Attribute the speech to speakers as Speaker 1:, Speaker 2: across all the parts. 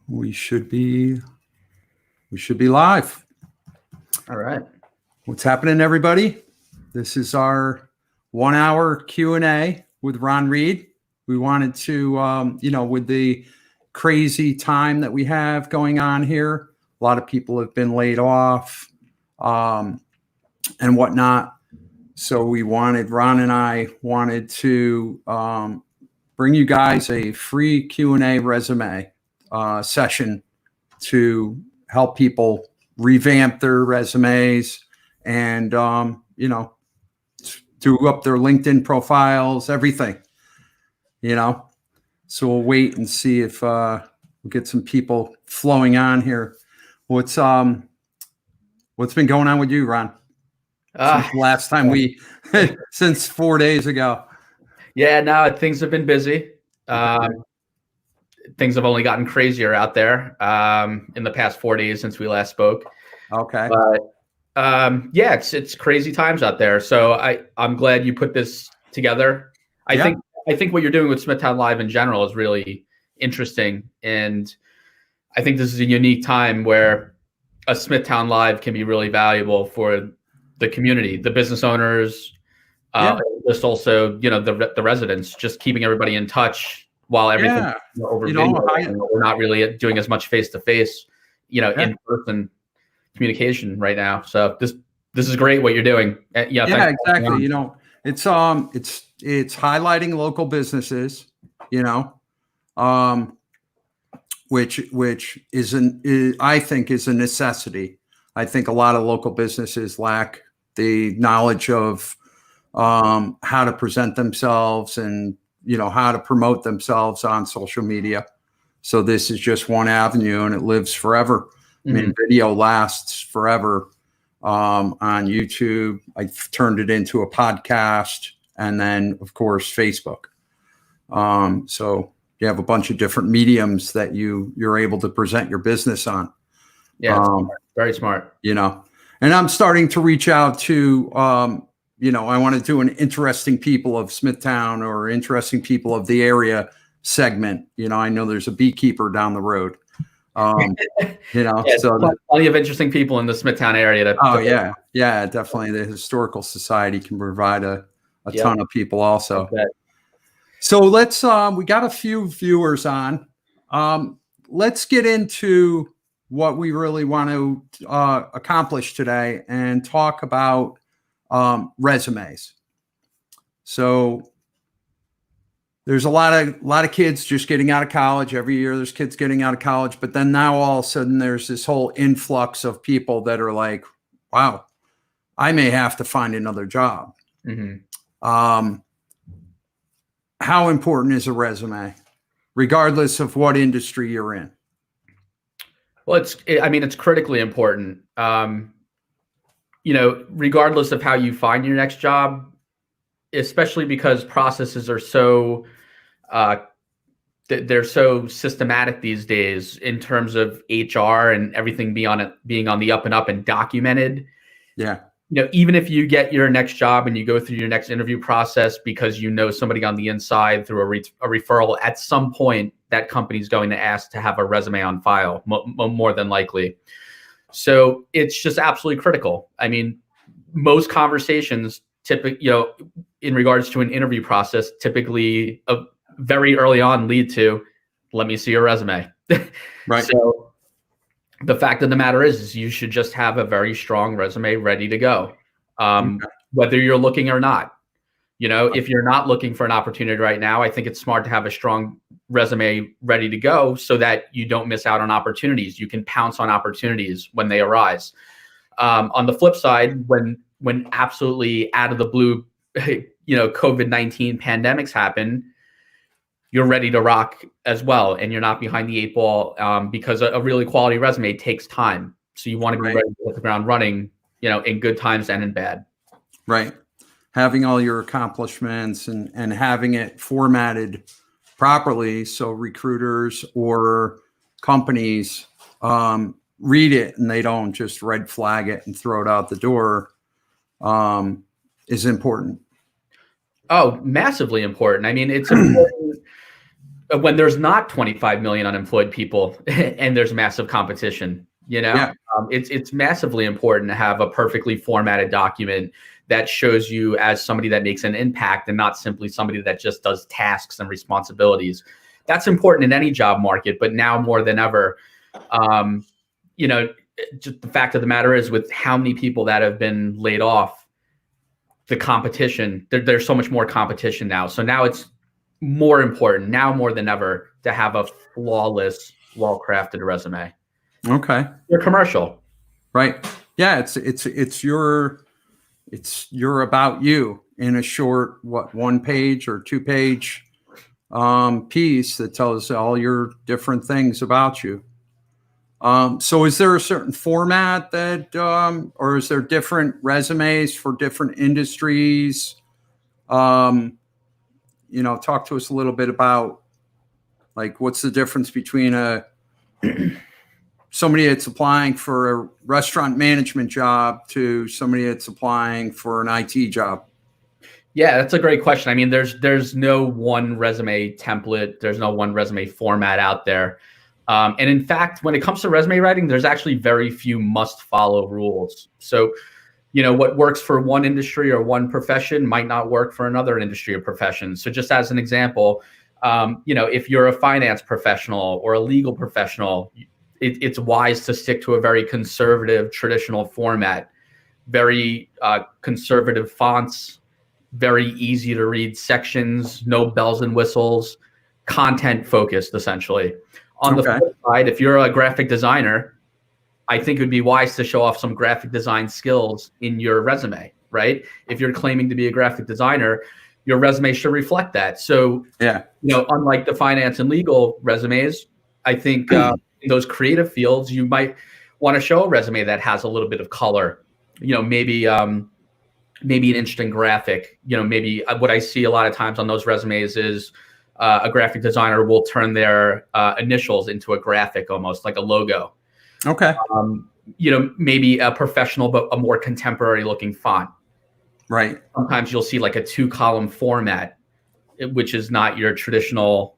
Speaker 1: We should be live.
Speaker 2: All right.
Speaker 1: What's happening, everybody? This is our 1 hour Q&A with Ron Reed. We wanted to, with the crazy time that we have going on here, a lot of people have been laid off and whatnot. So Ron and I wanted to bring you guys a free Q&A resume session to help people revamp their resumes and, do up their LinkedIn profiles, everything, So we'll wait and see if we'll get some people flowing on here. What's been going on with you, Ron? Since last time since 4 days ago.
Speaker 2: Yeah, no, things have been busy. Things have only gotten crazier out there in the past 4 days since we last spoke.
Speaker 1: Okay.
Speaker 2: But it's crazy times out there. So I'm glad you put this together. I think what you're doing with Smithtown Live in general is really interesting, and I think this is a unique time where a Smithtown Live can be really valuable for the community, the business owners, just also the residents, just keeping everybody in touch while everything over video. We're not really doing as much face to face, in person communication right now. So this is great what you're doing.
Speaker 1: Exactly. It's highlighting local businesses, which I think is a necessity. I think a lot of local businesses lack the knowledge of how to present themselves and how to promote themselves on social media. So this is just one avenue, and it lives forever. I mean, video lasts forever on YouTube. I've turned it into a podcast, and then of course Facebook. So you have a bunch of different mediums that you're able to present your business on.
Speaker 2: Yeah, very smart.
Speaker 1: And I'm starting to reach out to, I want to do an interesting people of Smithtown or interesting people of the area segment. I know there's a beekeeper down the road.
Speaker 2: So plenty of interesting people in the Smithtown area.
Speaker 1: Definitely. The Historical Society can provide a ton of people also.
Speaker 2: Okay.
Speaker 1: So let's, we got a few viewers on. Let's get into what we really want to accomplish today and talk about resumes. So there's a lot of kids just getting out of college. Every year there's kids getting out of college, but then now all of a sudden there's this whole influx of people that are like, wow, I may have to find another job. How important is a resume, regardless of what industry you're in?
Speaker 2: Well, it's critically important. Regardless of how you find your next job, especially because processes are so they're so systematic these days in terms of HR and everything being on the up and up and documented.
Speaker 1: Yeah.
Speaker 2: Even if you get your next job and you go through your next interview process because somebody on the inside through a referral, at some point that company's going to ask to have a resume on file, more than likely. So it's just absolutely critical. I mean, most conversations typically, in regards to an interview process, typically very early on lead to, let me see your resume.
Speaker 1: Right.
Speaker 2: So the fact of the matter is you should just have a very strong resume ready to go, whether you're looking or not. If you're not looking for an opportunity right now, I think it's smart to have a strong resume ready to go so that you don't miss out on opportunities. You can pounce on opportunities when they arise. On the flip side, when absolutely out of the blue, COVID-19 pandemics happen, you're ready to rock as well, and you're not behind the eight ball, because a really quality resume takes time. So you want to be ready to hit the ground running, in good times and in bad.
Speaker 1: Right. Having all your accomplishments and having it formatted properly so recruiters or companies read it and they don't just red flag it and throw it out the door is important.
Speaker 2: Oh, massively important. I mean, it's important. when there's not 25 million unemployed people and there's massive competition,
Speaker 1: Yeah.
Speaker 2: it's massively important to have a perfectly formatted document that shows you as somebody that makes an impact and not simply somebody that just does tasks and responsibilities. That's important in any job market, but now more than ever, just the fact of the matter is, with how many people that have been laid off, the competition, there's so much more competition now. So now it's more important now more than ever to have a flawless, well-crafted resume.
Speaker 1: Okay.
Speaker 2: You're commercial.
Speaker 1: Right. Yeah. It's your about you in a short, 1 page or 2 page piece that tells all your different things about you. So is there a certain format that, or is there different resumes for different industries? Talk to us a little bit about, like, what's the difference between somebody that's applying for a restaurant management job to somebody that's applying for an IT job?
Speaker 2: Yeah, that's a great question. I mean, there's no one resume template. There's no one resume format out there. And in fact, when it comes to resume writing, there's actually very few must follow rules. So, what works for one industry or one profession might not work for another industry or profession. So just as an example, if you're a finance professional or a legal professional, it's wise to stick to a very conservative, traditional format, very conservative fonts, very easy to read sections, no bells and whistles, content focused, essentially. On the flip side, if you're a graphic designer, I think it would be wise to show off some graphic design skills in your resume, right? If you're claiming to be a graphic designer, your resume should reflect that. So, unlike the finance and legal resumes, I think in those creative fields, you might want to show a resume that has a little bit of color, maybe an interesting graphic. Maybe what I see a lot of times on those resumes is a graphic designer will turn their initials into a graphic, almost like a logo.
Speaker 1: Okay.
Speaker 2: Maybe a professional, but a more contemporary looking font.
Speaker 1: Right.
Speaker 2: Sometimes you'll see like a 2-column format, which is not your traditional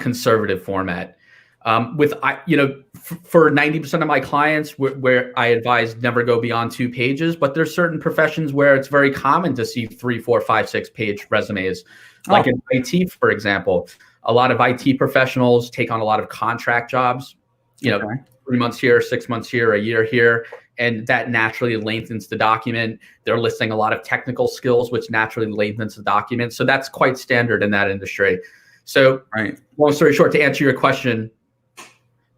Speaker 2: conservative format. For 90% of my clients where I advise never go beyond 2 pages, but there's certain professions where it's very common to see 3, 4, 5, 6 page resumes. Like in IT, for example, a lot of IT professionals take on a lot of contract jobs, 3 months here, 6 months here, a year here, and that naturally lengthens the document. They're listing a lot of technical skills, which naturally lengthens the document. So that's quite standard in that industry. So, long story short, to answer your question,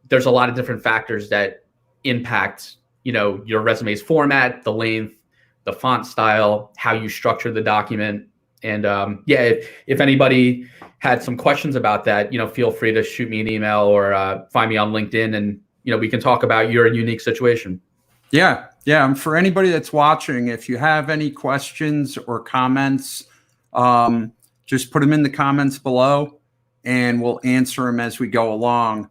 Speaker 2: there's a lot of different factors that impact, your resume's format, the length, the font style, how you structure the document. And if anybody had some questions about that, feel free to shoot me an email or find me on LinkedIn, and we can talk about your unique situation.
Speaker 1: Yeah. And for anybody that's watching, if you have any questions or comments, just put them in the comments below and we'll answer them as we go along.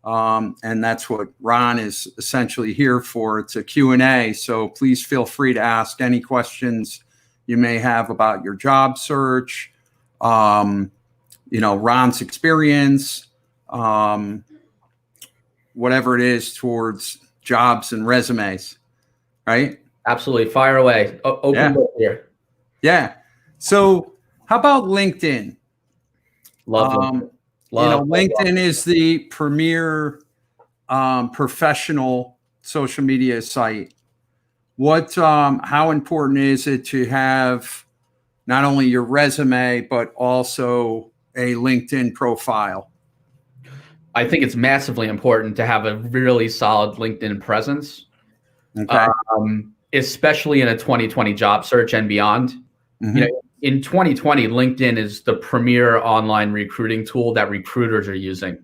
Speaker 1: And that's what Ron is essentially here for. It's a Q&A. So please feel free to ask any questions you may have about your job search, Ron's experience, whatever it is towards jobs and resumes, right?
Speaker 2: Absolutely. Fire away. Open book here.
Speaker 1: Yeah. So how about LinkedIn?
Speaker 2: Love
Speaker 1: LinkedIn is the premier professional social media site. How important is it to have not only your resume, but also a LinkedIn profile?
Speaker 2: I think it's massively important to have a really solid LinkedIn presence, especially in a 2020 job search and beyond. In 2020, LinkedIn is the premier online recruiting tool that recruiters are using.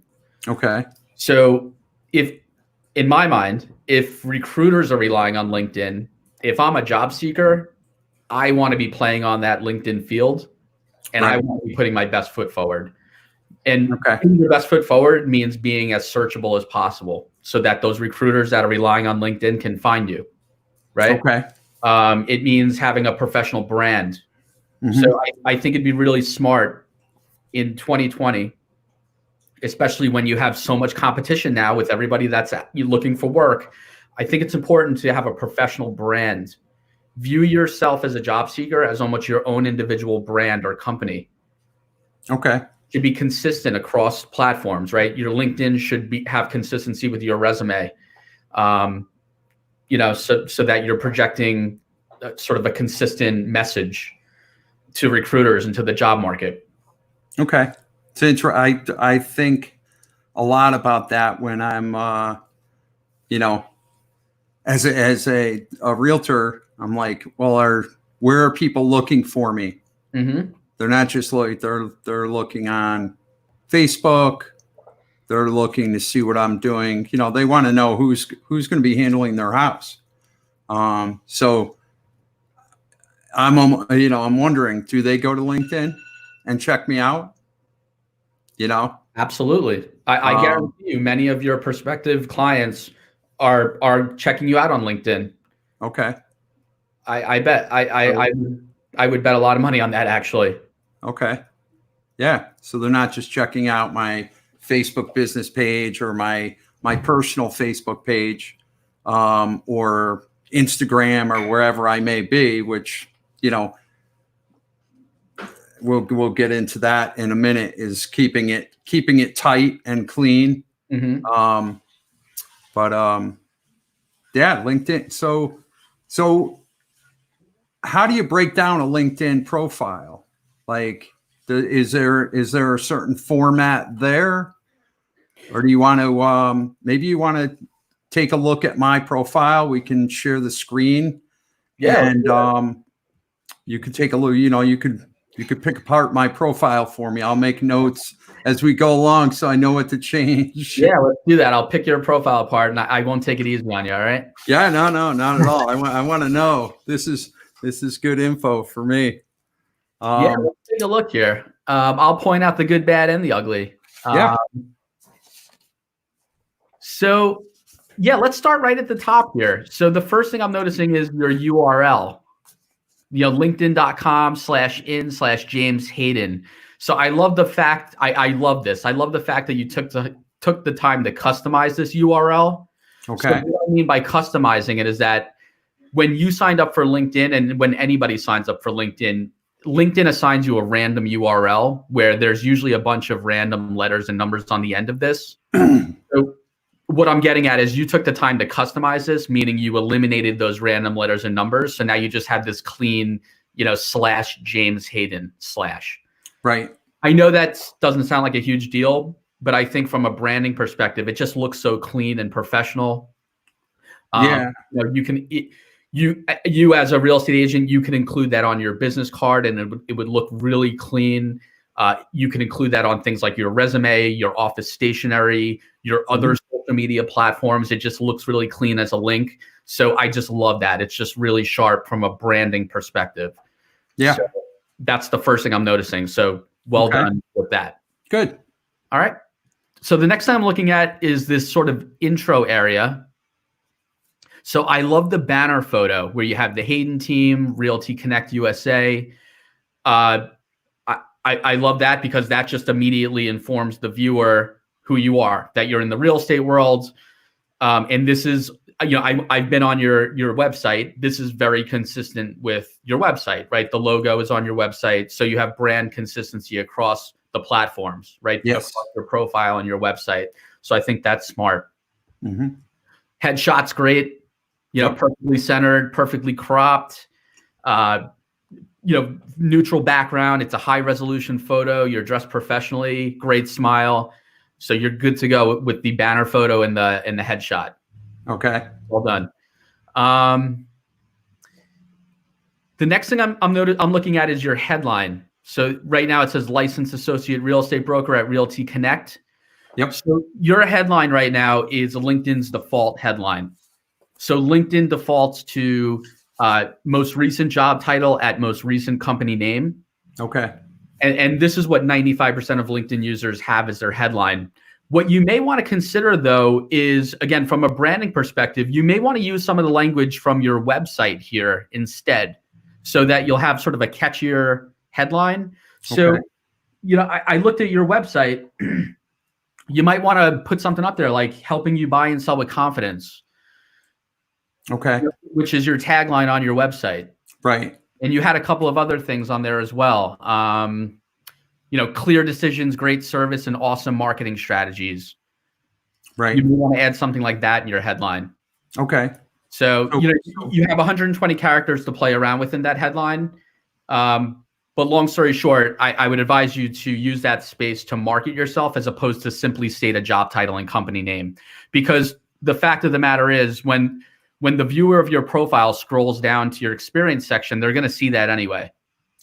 Speaker 2: Okay. So in my mind, if recruiters are relying on LinkedIn, if I'm a job seeker, I want to be playing on that LinkedIn field, and I want to be putting my best foot forward. And putting your best foot forward means being as searchable as possible so that those recruiters that are relying on LinkedIn can find you, right? It means having a professional brand. So I think it'd be really smart in 2020 especially when you have so much competition now with everybody that's looking for work. I think it's important to have a professional brand. View yourself as a job seeker as almost your own individual brand or company.
Speaker 1: Okay.
Speaker 2: To be consistent across platforms, right? Your LinkedIn should have consistency with your resume, so that you're projecting sort of a consistent message to recruiters and to the job market.
Speaker 1: Okay. I think a lot about that when I'm, as a realtor, I'm like, well, where are people looking for me?
Speaker 2: Mm-hmm.
Speaker 1: They're not just they're looking on Facebook. They're looking to see what I'm doing. They want to know who's going to be handling their house. So I'm wondering, do they go to LinkedIn and check me out?
Speaker 2: Absolutely. I guarantee you many of your prospective clients are checking you out on LinkedIn.
Speaker 1: Okay.
Speaker 2: I bet. I would bet a lot of money on that, actually.
Speaker 1: Okay. Yeah. So they're not just checking out my Facebook business page or my personal Facebook page, or Instagram or wherever I may be, which, we'll get into that in a minute, is keeping it tight and clean.
Speaker 2: Mm-hmm.
Speaker 1: Yeah, LinkedIn. So how do you break down a LinkedIn profile? Like, is there a certain format there, or do you want to maybe you want to take a look at my profile? We can share the screen, and you could take a look. You could pick apart my profile for me. I'll make notes as we go along, so I know what to change.
Speaker 2: Yeah, let's do that. I'll pick your profile apart, and I won't take it easy on you. All right?
Speaker 1: Yeah, no, not at all. I want to know. This is good info for me.
Speaker 2: Yeah, let's take a look here. I'll point out the good, bad, and the ugly.
Speaker 1: Yeah.
Speaker 2: So, let's start right at the top here. So the first thing I'm noticing is your URL. LinkedIn.com/in/James Hayden. So I love the fact I love this. I love the fact that you took the time to customize this URL.
Speaker 1: Okay.
Speaker 2: So what I mean by customizing it is that when you signed up for LinkedIn, and when anybody signs up for LinkedIn, LinkedIn assigns you a random URL where there's usually a bunch of random letters and numbers on the end of this. So what I'm getting at is you took the time to customize this, meaning you eliminated those random letters and numbers. So now you just have this clean, /James Hayden /.
Speaker 1: Right.
Speaker 2: I know that doesn't sound like a huge deal, but I think from a branding perspective, it just looks so clean and professional.
Speaker 1: Yeah.
Speaker 2: You as a real estate agent, you can include that on your business card, and it would look really clean. You can include that on things like your resume, your office stationery, your other social media platforms. It just looks really clean as a link. So I just love that. It's just really sharp from a branding perspective.
Speaker 1: Yeah.
Speaker 2: So that's the first thing I'm noticing. So well done with that.
Speaker 1: Good.
Speaker 2: All right. So the next thing I'm looking at is this sort of intro area. So I love the banner photo where you have the Hayden team, Realty Connect USA. I love that because that just immediately informs the viewer who you are, that you're in the real estate world. And this is, I've been on your website. This is very consistent with your website, right? The logo is on your website. So you have brand consistency across the platforms, right?
Speaker 1: Yes.
Speaker 2: Across your profile and your website. So I think that's smart.
Speaker 1: Mm-hmm.
Speaker 2: Headshot's great. Perfectly centered, perfectly cropped, neutral background. It's a high resolution photo. You're dressed professionally, great smile. So you're good to go with the banner photo and the headshot.
Speaker 1: Okay.
Speaker 2: Well done. The next thing I'm looking at is your headline. So right now it says licensed associate real estate broker at Realty Connect.
Speaker 1: Yep.
Speaker 2: So your headline right now is LinkedIn's default headline. So LinkedIn defaults to most recent job title at most recent company name.
Speaker 1: Okay.
Speaker 2: And this is what 95% of LinkedIn users have as their headline. What you may want to consider, though, is, again, from a branding perspective, you may want to use some of the language from your website here instead, so that you'll have sort of a catchier headline. So,
Speaker 1: Okay.
Speaker 2: I looked at your website you might want to put something up there like helping you buy and sell with confidence.
Speaker 1: Okay.
Speaker 2: Which is your tagline on your website.
Speaker 1: Right.
Speaker 2: And you had a couple of other things on there as well. Clear decisions, great service, and awesome marketing strategies.
Speaker 1: Right.
Speaker 2: You want to add something like that in your headline.
Speaker 1: Okay.
Speaker 2: So, you have 120 characters to play around with in that headline. But long story short, I would advise you to use that space to market yourself as opposed to simply state a job title and company name. Because the fact of the matter is when the viewer of your profile scrolls down to your experience section, they're going to see that anyway.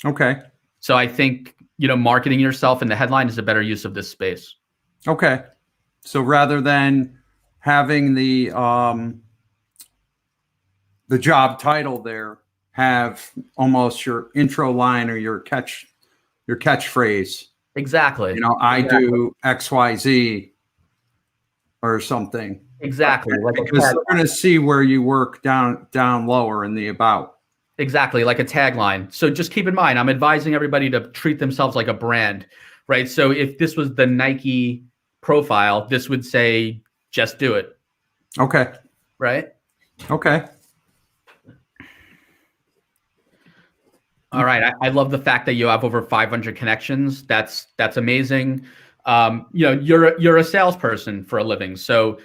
Speaker 1: Okay.
Speaker 2: So I think, marketing yourself in the headline is a better use of this space.
Speaker 1: Okay. So rather than having the job title there, have almost your intro line or your catchphrase.
Speaker 2: Exactly.
Speaker 1: I do XYZ or something.
Speaker 2: Exactly.
Speaker 1: Because they're going to see where you work down lower in the about.
Speaker 2: Exactly, like a tagline. So just keep in mind, I'm advising everybody to treat themselves like a brand, right? So if this was the Nike profile, this would say, just do it.
Speaker 1: Okay.
Speaker 2: Right?
Speaker 1: Okay.
Speaker 2: All right. I love the fact that you have over 500 connections. That's amazing. You're a salesperson for a living. So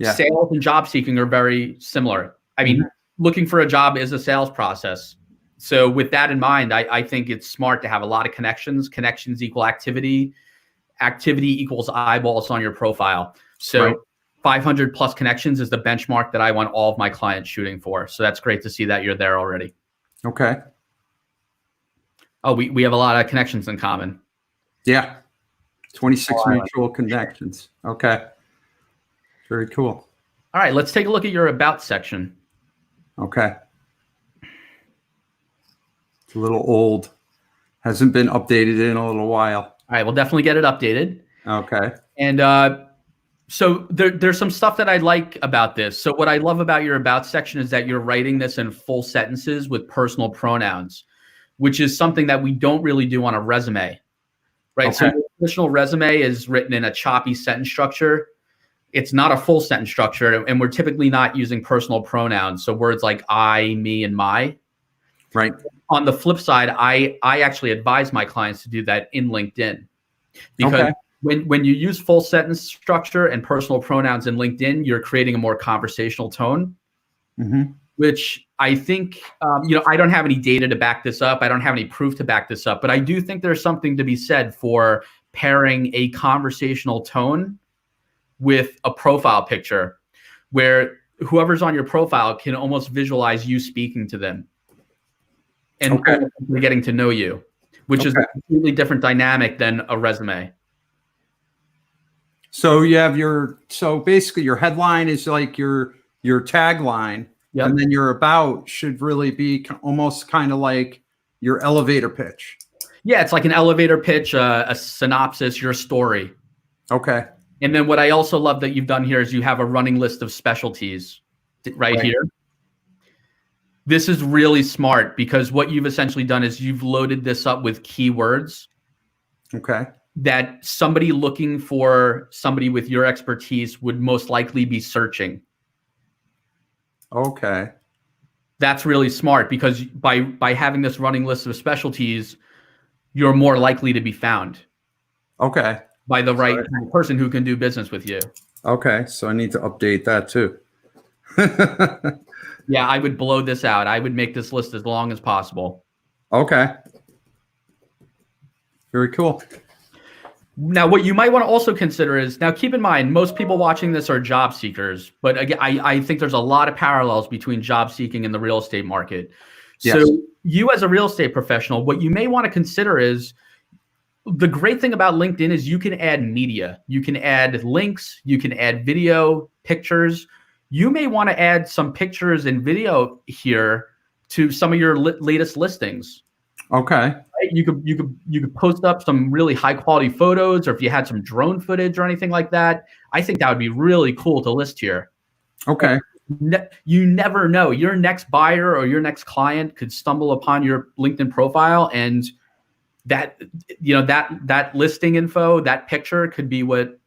Speaker 2: sales and job seeking are very similar. I mean, looking for a job is a sales process. So with that in mind, I think it's smart to have a lot of connections. Connections equal activity. Activity equals eyeballs on your profile. So 500 plus connections is the benchmark that I want all of my clients shooting for. So that's great to see that you're there already.
Speaker 1: Okay.
Speaker 2: Oh, we have a lot of connections in common.
Speaker 1: Yeah. 26 mutual connections. Okay. Very cool.
Speaker 2: All right, let's take a look at your about section.
Speaker 1: Okay. It's a little old. Hasn't been updated in a little while.
Speaker 2: All right, we'll definitely get it updated.
Speaker 1: Okay.
Speaker 2: And so there's some stuff that I like about this. So what I love about your about section is that you're writing this in full sentences with personal pronouns, which is something that we don't really do on a resume, right?
Speaker 1: Okay.
Speaker 2: So the traditional resume is written in a choppy sentence structure. It's not a full sentence structure, and we're typically not using personal pronouns. So words like I, me, and my.
Speaker 1: Right.
Speaker 2: On the flip side, I actually advise my clients to do that in LinkedIn, because when you use full sentence structure and personal pronouns in LinkedIn, you're creating a more conversational tone. Which I think, I don't have any data to back this up. I don't have any proof to back this up, but I do think there's something to be said for pairing a conversational tone with a profile picture where whoever's on your profile can almost visualize you speaking to them and getting to know you, which is a completely different dynamic than a resume.
Speaker 1: So you have so basically your headline is like your tagline. Yep. And then your about should really be almost kind of like your elevator pitch.
Speaker 2: Yeah, it's like an elevator pitch, a synopsis, your story.
Speaker 1: Okay.
Speaker 2: And then what I also love that you've done here is you have a running list of specialties right here. This is really smart because what you've essentially done is you've loaded this up with keywords.
Speaker 1: Okay.
Speaker 2: That somebody looking for somebody with your expertise would most likely be searching.
Speaker 1: Okay.
Speaker 2: That's really smart because by having this running list of specialties, you're more likely to be found.
Speaker 1: Okay.
Speaker 2: By the right person who can do business with you.
Speaker 1: Okay. So I need to update that too.
Speaker 2: Yeah, I would blow this out. I would make this list as long as possible.
Speaker 1: Okay. Very cool.
Speaker 2: Now, what you might want to also consider is, now keep in mind, most people watching this are job seekers, but again, I think there's a lot of parallels between job seeking and the real estate market.
Speaker 1: Yes.
Speaker 2: So you as a real estate professional, what you may want to consider is, the great thing about LinkedIn is you can add media. You can add links. You can add video, pictures. You may want to add some pictures and video here to some of your latest listings.
Speaker 1: Okay.
Speaker 2: Right? You could post up some really high quality photos, or if you had some drone footage or anything like that, I think that would be really cool to list here.
Speaker 1: Okay.
Speaker 2: You never know. Your next buyer or your next client could stumble upon your LinkedIn profile, and that listing info, that picture could be what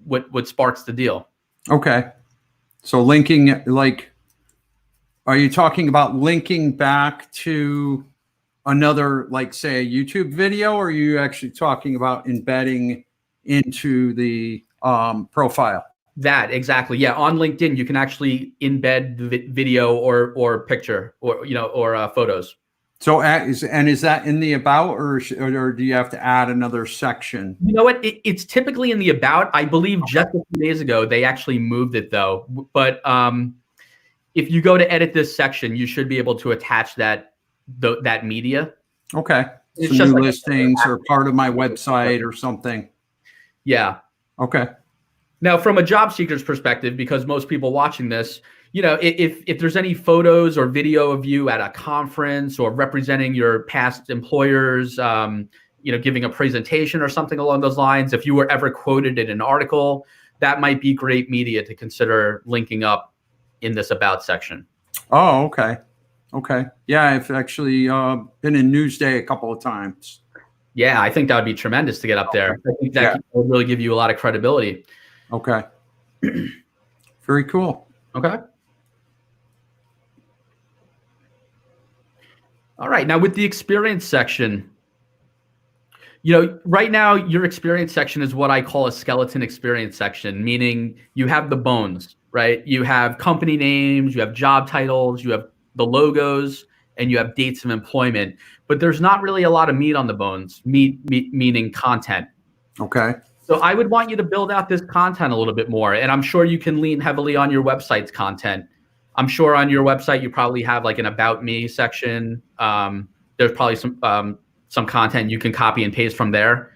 Speaker 2: what sparks the deal.
Speaker 1: Okay. So linking, like, are you talking about linking back to another, like, say, a YouTube video, or are you actually talking about embedding into the profile?
Speaker 2: That exactly. Yeah. On LinkedIn, you can actually embed the video or picture or, or photos.
Speaker 1: So is that in the about, or do you have to add another section?
Speaker 2: You know what? It's typically in the about. I believe just a few days ago, they actually moved it though. But if you go to edit this section, you should be able to attach that media.
Speaker 1: Okay.
Speaker 2: It's
Speaker 1: So
Speaker 2: just
Speaker 1: new
Speaker 2: like
Speaker 1: listings or part of my website or something.
Speaker 2: Yeah.
Speaker 1: Okay.
Speaker 2: Now, from a job seeker's perspective, because most people watching this, if there's any photos or video of you at a conference or representing your past employers, giving a presentation or something along those lines, if you were ever quoted in an article, that might be great media to consider linking up in this about section.
Speaker 1: Oh, okay. Okay. Yeah, I've actually been in Newsday a couple of times.
Speaker 2: Yeah, I think that would be tremendous to get up there. I think that would really give you a lot of credibility.
Speaker 1: Okay. Very cool.
Speaker 2: Okay. All right. Now with the experience section, right now your experience section is what I call a skeleton experience section, meaning you have the bones, right? You have company names, you have job titles, you have the logos, and you have dates of employment, but there's not really a lot of meat on the bones, meaning content.
Speaker 1: Okay.
Speaker 2: So I would want you to build out this content a little bit more. And I'm sure you can lean heavily on your website's content. I'm sure on your website, you probably have like an about me section. There's probably some content you can copy and paste from there.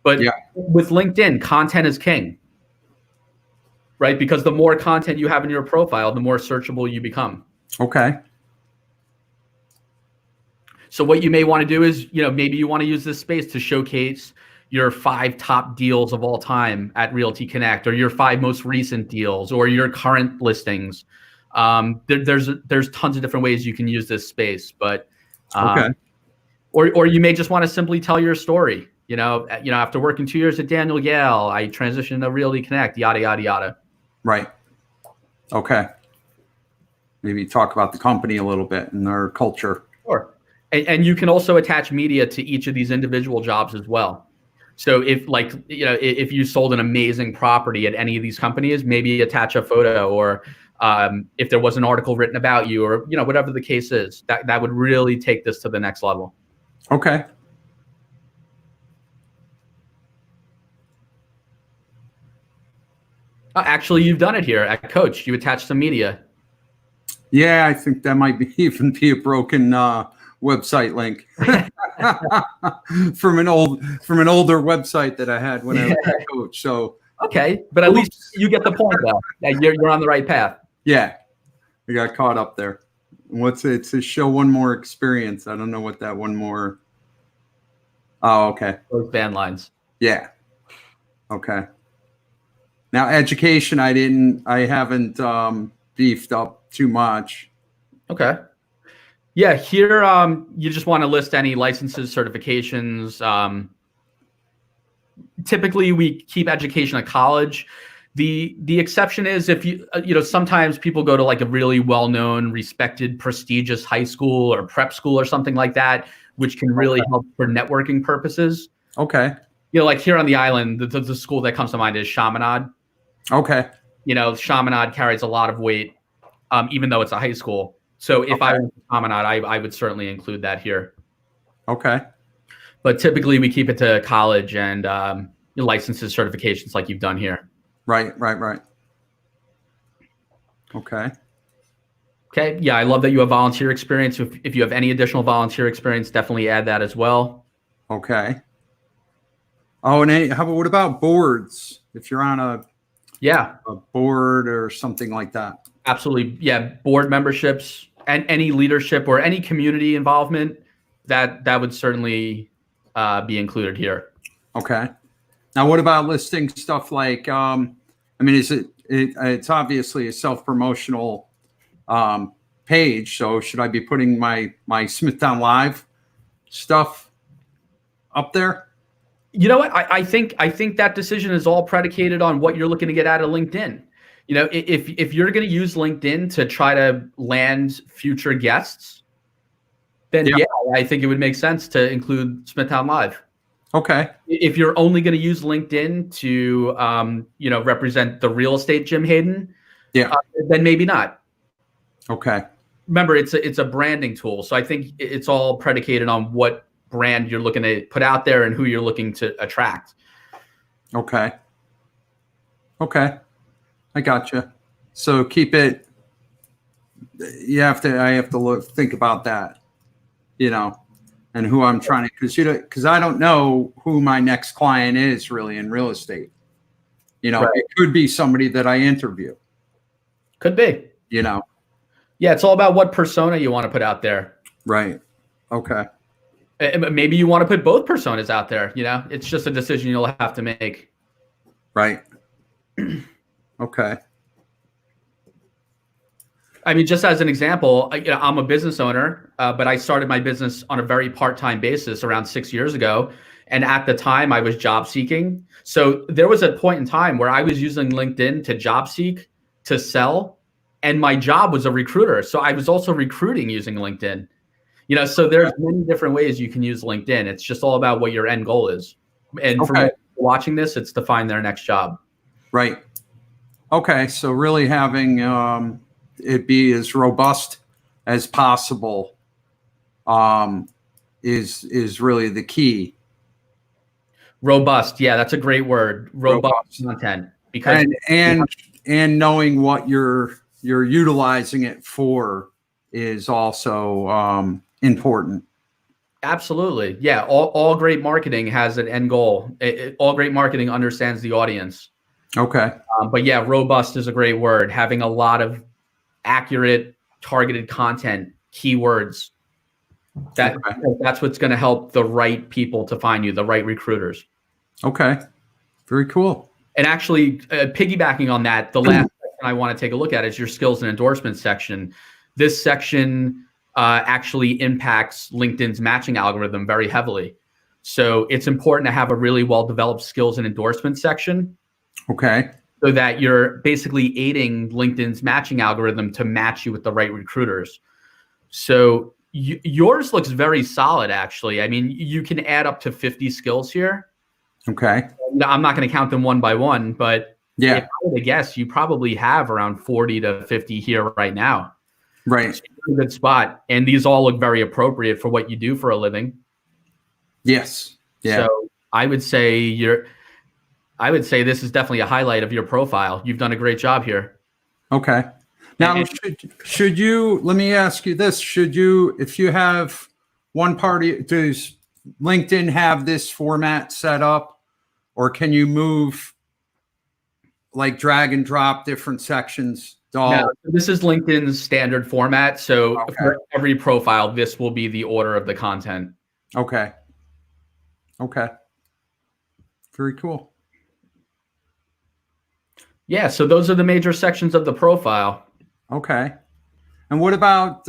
Speaker 2: But with LinkedIn, content is king, right? Because the more content you have in your profile, the more searchable you become.
Speaker 1: Okay.
Speaker 2: So what you may want to do is, maybe you want to use this space to showcase your 5 top deals of all time at Realty Connect, or your 5 most recent deals, or your current listings. There's tons of different ways you can use this space, but or you may just want to simply tell your story. After working 2 years at Daniel Yale, I transitioned to Realty Connect, yada yada yada.
Speaker 1: Right. Okay. Maybe talk about the company a little bit and their culture.
Speaker 2: Sure. And you can also attach media to each of these individual jobs as well. So if you sold an amazing property at any of these companies, maybe attach a photo, or if there was an article written about you, or whatever the case is, that would really take this to the next level.
Speaker 1: Okay.
Speaker 2: Actually, you've done it here at Coach. You attached some media.
Speaker 1: Yeah, I think that might even be a broken website link from an older website that I had when I was a coach. So
Speaker 2: okay, but at least you get the point though. You're on the right path.
Speaker 1: Yeah, I got caught up there. What's it? It says show one more experience. I don't know what that one more. Oh, okay.
Speaker 2: Those band lines.
Speaker 1: Yeah. Okay. Now education, I haven't beefed up too much.
Speaker 2: Okay. Yeah, here you just want to list any licenses, certifications. Typically, we keep education at college. The exception is if sometimes people go to like a really well-known, respected, prestigious high school or prep school or something like that, which can really help for networking purposes.
Speaker 1: Okay.
Speaker 2: Like here on the island, the school that comes to mind is Chaminade.
Speaker 1: Okay.
Speaker 2: Chaminade carries a lot of weight, even though it's a high school. So if I went to Chaminade, I would certainly include that here.
Speaker 1: Okay.
Speaker 2: But typically we keep it to college and licenses, certifications like you've done here.
Speaker 1: Right. Okay.
Speaker 2: Okay. Yeah, I love that you have volunteer experience. If you have any additional volunteer experience, definitely add that as well.
Speaker 1: Okay. Oh, and what about boards? If you're on a board or something like that.
Speaker 2: Absolutely. Yeah. Board memberships and any leadership or any community involvement, that would certainly be included here.
Speaker 1: Okay. Now, what about listing stuff like, it's obviously a self-promotional page. So should I be putting my Smithtown Live stuff up there?
Speaker 2: You know what? I think that decision is all predicated on what you're looking to get out of LinkedIn. You know, if you're going to use LinkedIn to try to land future guests, then yeah, I think it would make sense to include Smithtown Live.
Speaker 1: Okay.
Speaker 2: If you're only going to use LinkedIn to, represent the real estate Jim Hayden, then maybe not.
Speaker 1: Okay.
Speaker 2: Remember, it's a branding tool, so I think it's all predicated on what brand you're looking to put out there and who you're looking to attract.
Speaker 1: Okay. Okay. I gotcha. So keep it. I have to think about that, and who I'm trying to, because I don't know who my next client is really in real estate. Right. It could be somebody that I interview.
Speaker 2: Could be. Yeah, it's all about what persona you want to put out there.
Speaker 1: Right. Okay.
Speaker 2: Maybe you want to put both personas out there. It's just a decision you'll have to make.
Speaker 1: Right. Okay.
Speaker 2: I mean, just as an example, I'm a business owner, but I started my business on a very part-time basis around 6 years ago. And at the time I was job seeking. So there was a point in time where I was using LinkedIn to job seek, to sell, and my job was a recruiter. So I was also recruiting using LinkedIn. So there's many different ways you can use LinkedIn. It's just all about what your end goal is. And for watching this, it's to find their next job.
Speaker 1: Right. Okay. So really having it be as robust as possible is really the key.
Speaker 2: Robust. Yeah, that's a great word. Robust content. Because
Speaker 1: and knowing what you're utilizing it for is also important.
Speaker 2: Absolutely. Yeah. All great marketing has an end goal. All great marketing understands the audience.
Speaker 1: Okay.
Speaker 2: But yeah, robust is a great word. Having a lot of accurate, targeted content, keywords. That's what's going to help the right people to find you, the right recruiters.
Speaker 1: Okay. Very cool.
Speaker 2: And actually, piggybacking on that, the last section I want to take a look at is your skills and endorsements section. This section actually impacts LinkedIn's matching algorithm very heavily. So it's important to have a really well-developed skills and endorsement section.
Speaker 1: Okay.
Speaker 2: So that you're basically aiding LinkedIn's matching algorithm to match you with the right recruiters. So yours looks very solid, actually. I mean, you can add up to 50 skills here.
Speaker 1: Okay.
Speaker 2: I'm not going to count them one by one, but
Speaker 1: yeah,
Speaker 2: if I were to guess, you probably have around 40 to 50 here right now.
Speaker 1: Right.
Speaker 2: So you're in a good spot. And these all look very appropriate for what you do for a living.
Speaker 1: Yes. Yeah.
Speaker 2: So I would say this is definitely a highlight of your profile. You've done a great job here.
Speaker 1: Okay. Now, should you, let me ask you this, if you have one party, does LinkedIn have this format set up, or can you move, like drag and drop different sections?
Speaker 2: No, this is LinkedIn's standard format. So for every profile, this will be the order of the content.
Speaker 1: Okay. Okay. Very cool.
Speaker 2: Yeah, so those are the major sections of the profile.
Speaker 1: Okay. And what about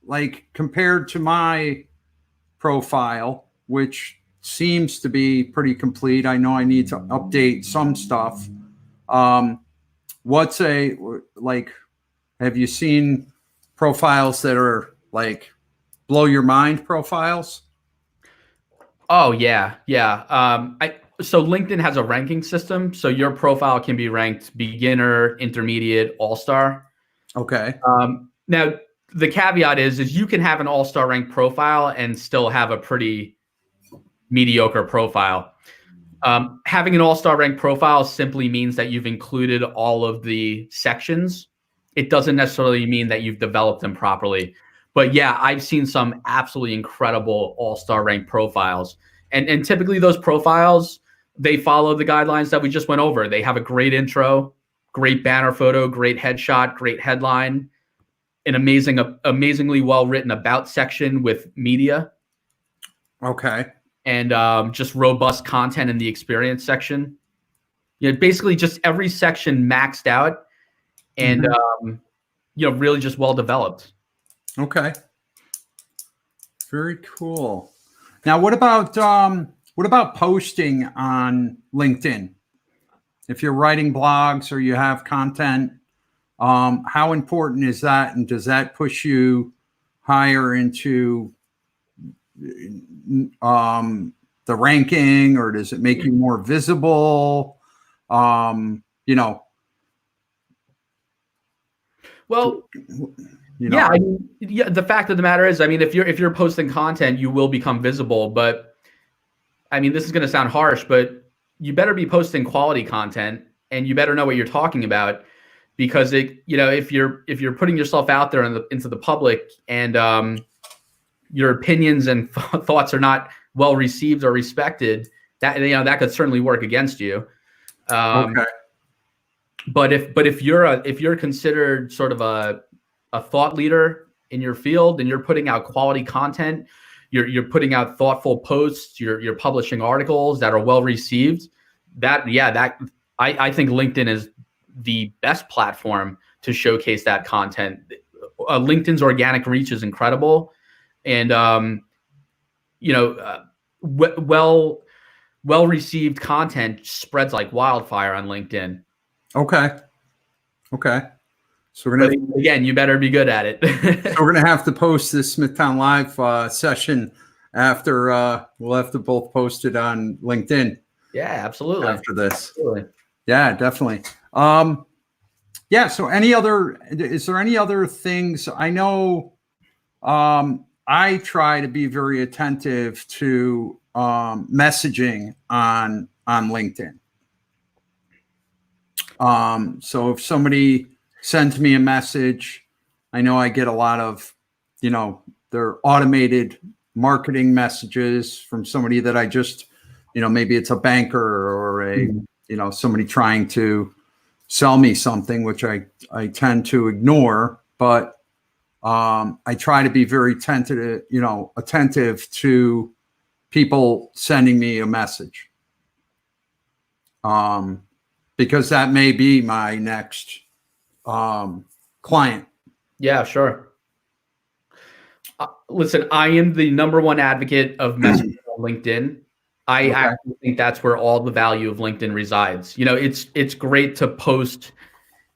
Speaker 1: like compared to my profile, which seems to be pretty complete? I know I need to update some stuff. What's have you seen profiles that are like blow your mind profiles?
Speaker 2: Oh yeah. Yeah. So LinkedIn has a ranking system. So your profile can be ranked beginner, intermediate, all-star.
Speaker 1: Okay.
Speaker 2: Now the caveat is you can have an all-star ranked profile and still have a pretty mediocre profile. Having an all-star ranked profile simply means that you've included all of the sections. It doesn't necessarily mean that you've developed them properly. But yeah, I've seen some absolutely incredible all-star ranked profiles. And typically those profiles, they follow the guidelines that we just went over. They have a great intro, great banner photo, great headshot, great headline, an amazingly well-written about section with media.
Speaker 1: Okay.
Speaker 2: And just robust content in the experience section. Basically just every section maxed out and, really just well-developed.
Speaker 1: Okay. Very cool. Now, what about posting on LinkedIn? If you're writing blogs or you have content, how important is that? And does that push you higher into the ranking, or does it make you more visible?
Speaker 2: Well, yeah, I mean, yeah, the fact of the matter is, I mean, if you're posting content, you will become visible. But I mean, this is going to sound harsh, but you better be posting quality content, and you better know what you're talking about, because if you're putting yourself out there into the public, and your opinions and thoughts are not well received or respected, that could certainly work against you.
Speaker 1: Okay.
Speaker 2: But if you're considered sort of a thought leader in your field, and you're putting out quality content, you're putting out thoughtful posts, you're publishing articles that are well received, I think LinkedIn is the best platform to showcase that content. LinkedIn's organic reach is incredible, and well received content spreads like wildfire on LinkedIn.
Speaker 1: Okay. So
Speaker 2: again, you better be good at it.
Speaker 1: So we're gonna have to post this Smithtown Live session after. We'll have to both post it on LinkedIn.
Speaker 2: Yeah, absolutely.
Speaker 1: After this.
Speaker 2: Absolutely.
Speaker 1: Yeah, definitely. Yeah. So is there any other things? I know I try to be very attentive to messaging on LinkedIn. So if somebody sends me a message, I know I get a lot of, their automated marketing messages from somebody that I just, maybe it's a banker or somebody trying to sell me something, which I tend to ignore, but I try to be very attentive to people sending me a message. Because that may be my next client.
Speaker 2: Yeah, sure. Listen, I am the #1 advocate of messaging on LinkedIn. I actually think that's where all the value of LinkedIn resides. It's great to post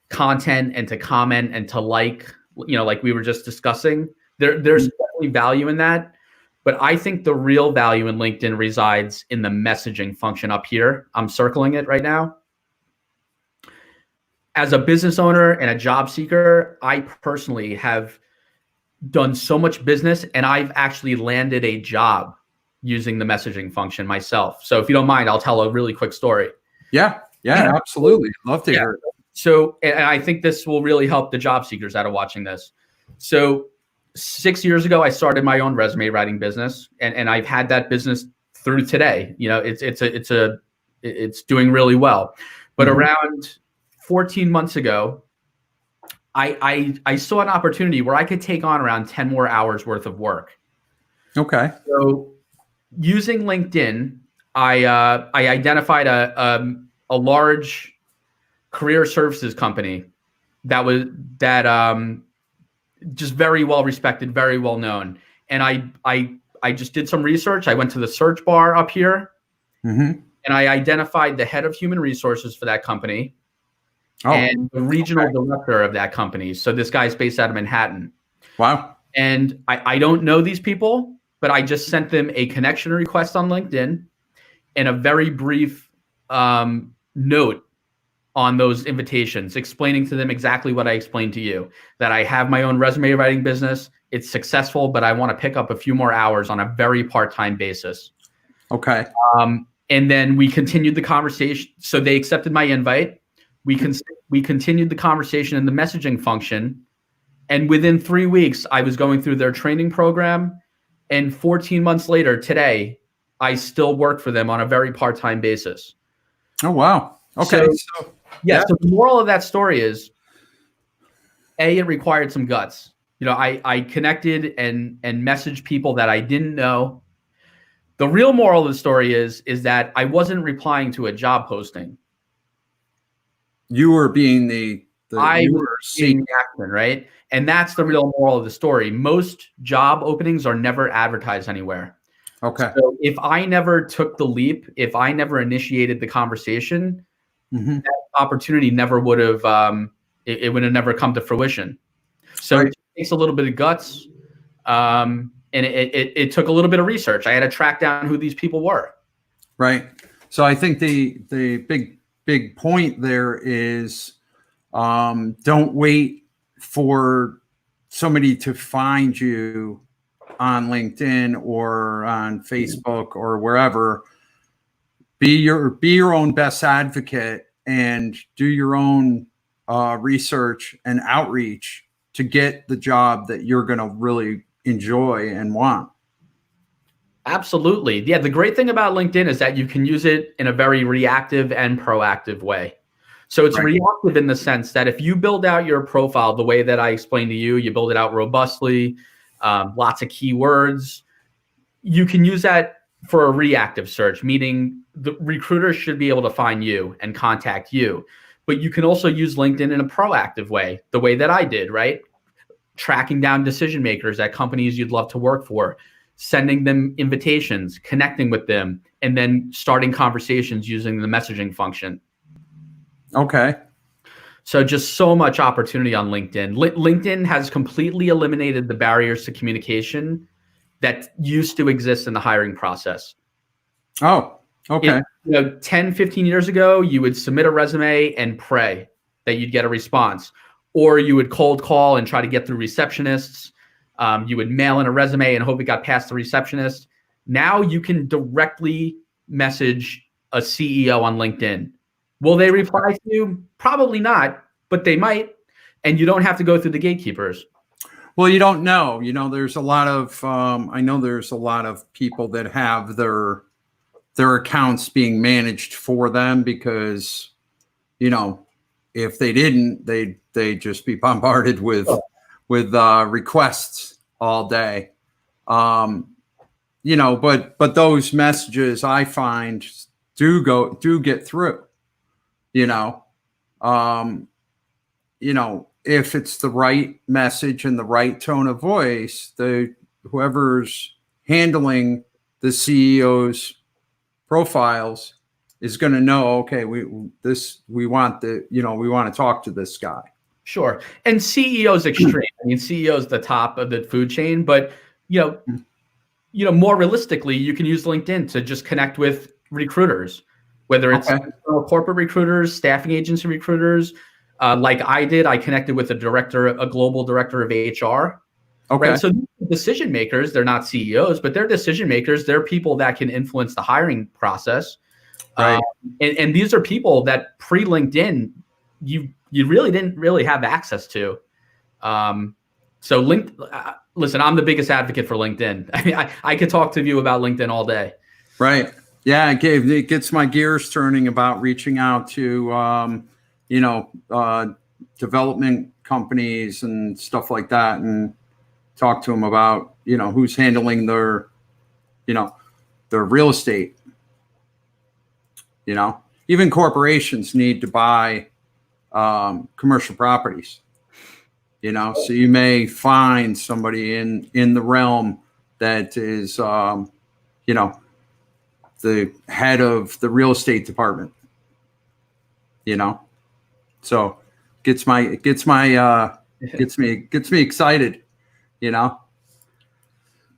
Speaker 2: content and to comment and to like we were just discussing. There's definitely value in that. But I think the real value in LinkedIn resides in the messaging function up here. I'm circling it right now. As a business owner and a job seeker, I personally have done so much business, and I've actually landed a job using the messaging function myself. So if you don't mind, I'll tell a really quick story.
Speaker 1: Yeah, absolutely. Love to hear it.
Speaker 2: So, and I think this will really help the job seekers that are watching this. So 6 years ago, I started my own resume writing business, and I've had that business through today. It's doing really well. But around 14 months ago, I saw an opportunity where I could take on around 10 more hours worth of work. Okay. So using LinkedIn, I identified a large career services company that just very well respected, very well known. And I just did some research. I went to the search bar up here, and I identified the head of human resources for that company. And the regional director of that company. So this guy's based out of Manhattan. Wow. And I don't know these people, but I just sent them a connection request on LinkedIn and a very brief note on those invitations, explaining to them exactly what I explained to you, that I have my own resume writing business. It's successful, but I want to pick up a few more hours on a very part-time basis. Okay. And then we continued the conversation. So they accepted my invite. We continued the conversation in the messaging function, and within 3 weeks, I was going through their training program, and 14 months later, today, I still work for them on a very part-time basis. Oh, wow. Okay. So the moral of that story is, it required some guts. I connected and messaged people that I didn't know. The real moral of the story is that I wasn't replying to a job posting. You were being I was seeing action, right? And that's the real moral of the story. Most job openings are never advertised anywhere.
Speaker 1: Okay.
Speaker 2: So if I never took the leap, if I never initiated the conversation,
Speaker 1: Mm-hmm.
Speaker 2: that opportunity never would have, it would have never come to fruition. So
Speaker 1: Right.
Speaker 2: it takes a little bit of guts. And it took a little bit of research. I had to track down who these people were.
Speaker 1: Right. So I think the big point there is, don't wait for somebody to find you on LinkedIn or on Facebook or wherever. Be your own best advocate and do your own research and outreach to get the job that you're going to really enjoy and want.
Speaker 2: Absolutely. Yeah. The great thing about LinkedIn is that you can use it in a very reactive and proactive way. So it's
Speaker 1: Right.
Speaker 2: reactive in the sense that if you build out your profile the way that I explained to you, you build it out robustly, lots of keywords, you can use that for a reactive search, meaning the recruiter should be able to find you and contact you. But you can also use LinkedIn in a proactive way, the way that I did, right? Tracking down decision makers at companies you'd love to work for, sending them invitations, connecting with them, and then starting conversations using the messaging function.
Speaker 1: Okay.
Speaker 2: So just so much opportunity on LinkedIn. LinkedIn has completely eliminated the barriers to communication that used to exist in the hiring process.
Speaker 1: Oh, okay.
Speaker 2: 10, 15 years ago, you would submit a resume and pray that you'd get a response. Or you would cold call and try to get through receptionists. You would mail in a resume and hope it got past the receptionist. Now you can directly message a CEO on LinkedIn. Will they reply to you? Probably not, but they might. And you don't have to go through the gatekeepers.
Speaker 1: Well, you don't know. There's a lot of I know there's a lot of people that have their accounts being managed for them because, if they didn't, they'd just be bombarded with requests all day. But those messages I find do get through. If it's the right message and the right tone of voice, whoever's handling the CEO's profiles is going to know, okay, we want to talk to this guy.
Speaker 2: Sure. And CEO's extreme. I mean, CEO's the top of the food chain, but more realistically, you can use LinkedIn to just connect with recruiters, whether it's corporate recruiters, staffing agency recruiters. Like I did, I connected with a global director of HR.
Speaker 1: Okay.
Speaker 2: Right. So decision makers, they're not CEOs, but they're decision makers. They're people that can influence the hiring process.
Speaker 1: Right.
Speaker 2: And these are people that pre-LinkedIn, you really didn't really have access to. So listen, I'm the biggest advocate for LinkedIn. I mean, I could talk to you about LinkedIn all day.
Speaker 1: Right. Yeah, it gets my gears turning about reaching out to development companies and stuff like that, and talk to them about who's handling their real estate. Even corporations need to buy commercial properties. So you may find somebody in the realm that is the head of the real estate department. So gets me excited.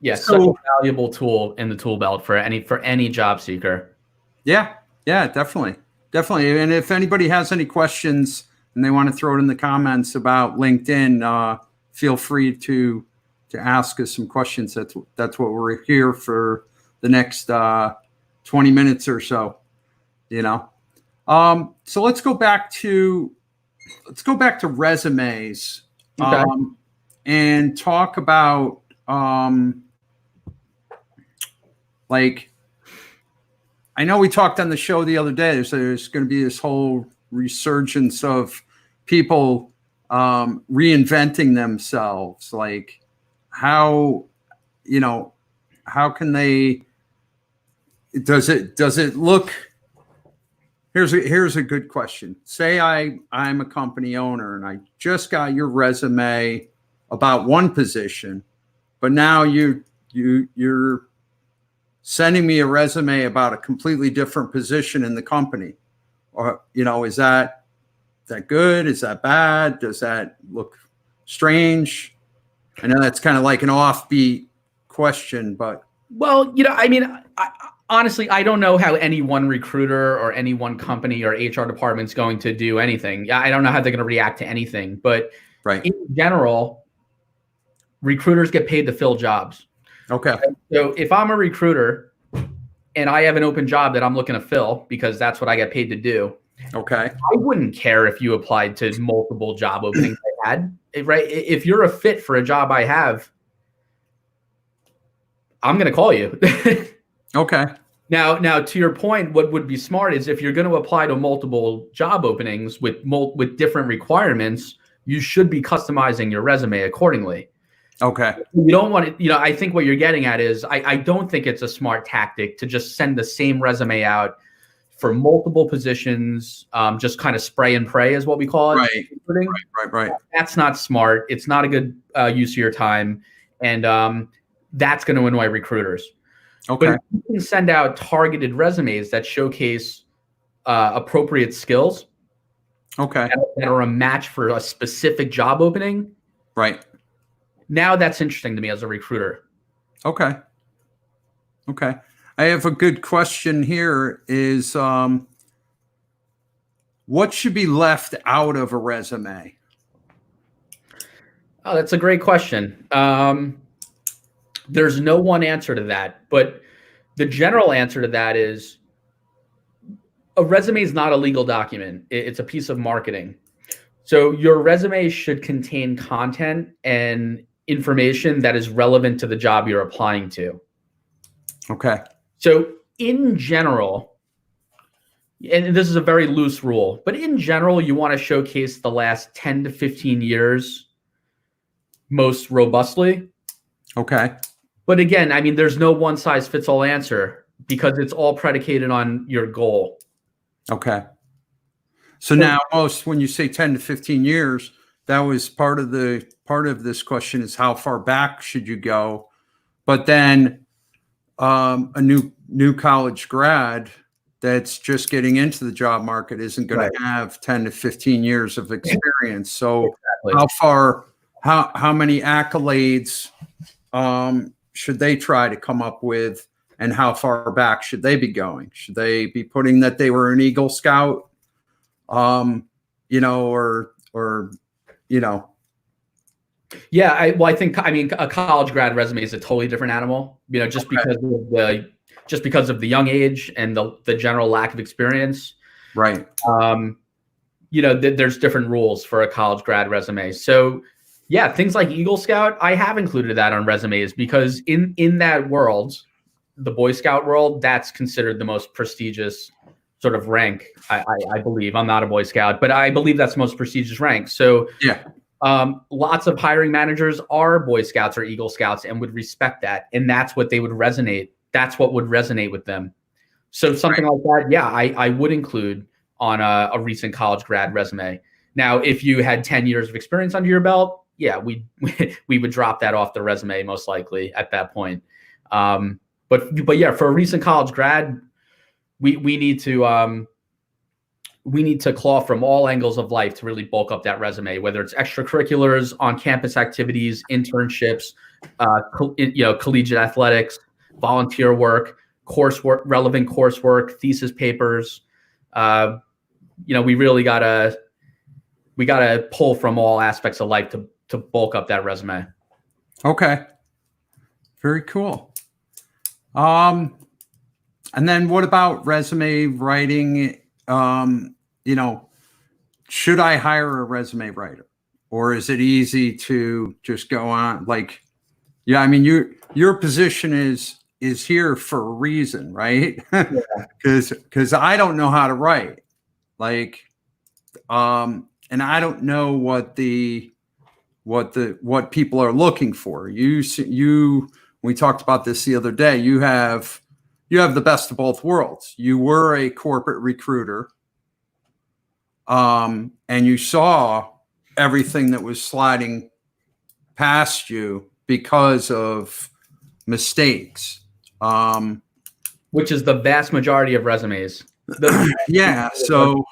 Speaker 2: Yes, such a valuable tool in the tool belt for any job seeker.
Speaker 1: Yeah, definitely. And if anybody has any questions and they want to throw it in the comments about LinkedIn, feel free to ask us some questions. That's what we're here for the next 20 minutes or so. So let's go back to resumes.
Speaker 2: Okay.
Speaker 1: And talk about I know we talked on the show the other day. There's going to be this whole resurgence of people reinventing themselves. Like how can they? Does it look? Here's a good question. Say I'm a company owner and I just got your resume about one position, but now you're sending me a resume about a completely different position in the company? Or, is that good? Is that bad? Does that look strange? I know that's kind of like an offbeat question, but.
Speaker 2: Well, honestly, I don't know how any one recruiter or any one company or HR department is going to do anything. I don't know how they're going to react to anything. But in general, recruiters get paid to fill jobs.
Speaker 1: Okay.
Speaker 2: So if I'm a recruiter and I have an open job that I'm looking to fill because that's what I get paid to do,
Speaker 1: okay,
Speaker 2: I wouldn't care if you applied to multiple job openings I had. Right? If you're a fit for a job I have, I'm going to call you.
Speaker 1: Okay.
Speaker 2: Now, to your point, what would be smart is if you're going to apply to multiple job openings with different requirements, you should be customizing your resume accordingly.
Speaker 1: Okay.
Speaker 2: You don't want to, I think what you're getting at is I don't think it's a smart tactic to just send the same resume out for multiple positions, just kind of spray and pray is what we call it.
Speaker 1: Right.
Speaker 2: That's not smart. It's not a good use of your time. And that's going to annoy recruiters.
Speaker 1: Okay.
Speaker 2: But if you can send out targeted resumes that showcase appropriate skills,
Speaker 1: okay,
Speaker 2: that are a match for a specific job opening,
Speaker 1: right?
Speaker 2: Now that's interesting to me as a recruiter.
Speaker 1: Okay. I have a good question here. Is what should be left out of a resume?
Speaker 2: Oh, that's a great question. There's no one answer to that, but the general answer to that is a resume is not a legal document. It's a piece of marketing. So your resume should contain content and information that is relevant to the job you're applying to.
Speaker 1: Okay.
Speaker 2: So in general, and this is a very loose rule, but in general, you want to showcase the last 10 to 15 years most robustly.
Speaker 1: Okay.
Speaker 2: But again, there's no one size fits all answer because it's all predicated on your goal.
Speaker 1: Okay. So now when you say 10 to 15 years, that was part of this question is how far back should you go? But then a new college grad that's just getting into the job market isn't going to have 10 to 15 years of experience. So how many accolades should they try to come up with, and how far back should they be going? Should they be putting that they were an Eagle Scout,
Speaker 2: Yeah, I think a college grad resume is a totally different animal. Just because of the young age and the general lack of experience.
Speaker 1: Right.
Speaker 2: There's different rules for a college grad resume. So yeah, things like Eagle Scout, I have included that on resumes because in that world, the Boy Scout world, that's considered the most prestigious sort of rank. I believe. I'm not a Boy Scout, but I believe that's the most prestigious rank. So
Speaker 1: yeah.
Speaker 2: Lots of hiring managers are Boy Scouts or Eagle Scouts and would respect that. And that's what they would resonate. That's what would resonate with them. So something like that, yeah, I would include on a recent college grad resume. Now, if you had 10 years of experience under your belt, yeah, we would drop that off the resume most likely at that point. But yeah, for a recent college grad, we need to claw from all angles of life to really bulk up that resume, whether it's extracurriculars, on-campus activities, internships, collegiate athletics, volunteer work, coursework, relevant coursework, thesis papers. We really gotta pull from all aspects of life to bulk up that resume.
Speaker 1: Okay. Very cool. And then what about resume writing? Should I hire a resume writer, or is it easy to just go on? Your position is here for a reason, right? Because I don't know how to write, and I don't know what people are looking for. We talked about this the other day. You have the best of both worlds. You were a corporate recruiter, and you saw everything that was sliding past you because of mistakes.
Speaker 2: which is the vast majority of resumes.
Speaker 1: Yeah. So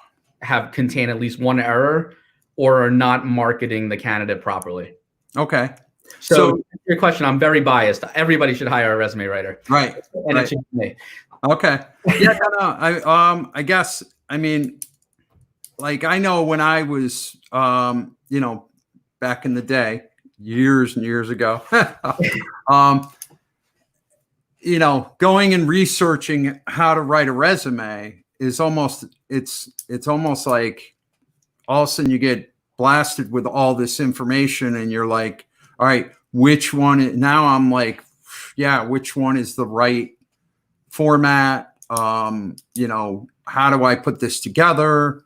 Speaker 2: have contain at least one error or are not marketing the candidate properly.
Speaker 1: okay.
Speaker 2: So your question, I'm very biased. Everybody should hire a resume writer.
Speaker 1: Right.
Speaker 2: And
Speaker 1: right.
Speaker 2: it should be me.
Speaker 1: Okay. Yeah. No. I guess. I mean, like I know when I was, back in the day, years and years ago, going and researching how to write a resume is almost it's almost like all of a sudden you get blasted with all this information and you're like, all right, which one? Now I'm like, yeah, which one is the right format? How do I put this together?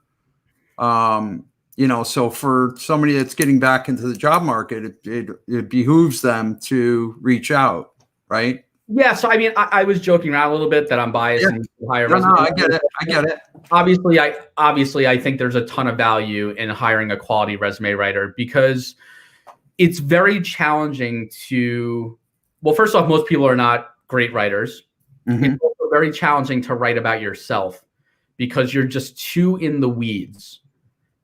Speaker 1: So for somebody that's getting back into the job market, it behooves them to reach out, right?
Speaker 2: Yeah. So, I mean, I was joking around a little bit that I'm biased and hire
Speaker 1: no, I get it.
Speaker 2: Obviously, I think there's a ton of value in hiring a quality resume writer because it's very challenging well, first off, most people are not great writers.
Speaker 1: Mm-hmm.
Speaker 2: It's also very challenging to write about yourself because you're just too in the weeds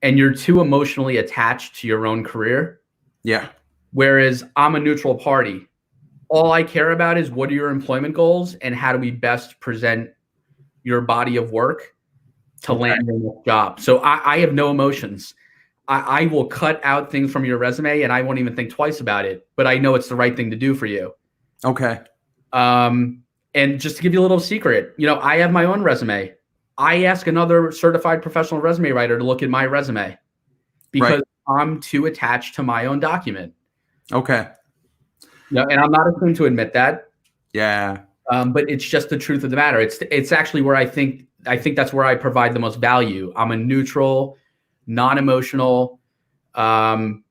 Speaker 2: and you're too emotionally attached to your own career.
Speaker 1: Yeah.
Speaker 2: Whereas I'm a neutral party. All I care about is what are your employment goals and how do we best present your body of work to land in this job. So I have no emotions. I will cut out things from your resume and I won't even think twice about it, but I know it's the right thing to do for you.
Speaker 1: Okay.
Speaker 2: And just to give you a little secret, I have my own resume. I ask another certified professional resume writer to look at my resume because I'm too attached to my own document.
Speaker 1: Okay.
Speaker 2: And I'm not ashamed to admit that.
Speaker 1: Yeah.
Speaker 2: But it's just the truth of the matter. It's actually where I think that's where I provide the most value. I'm a neutral, non-emotional, person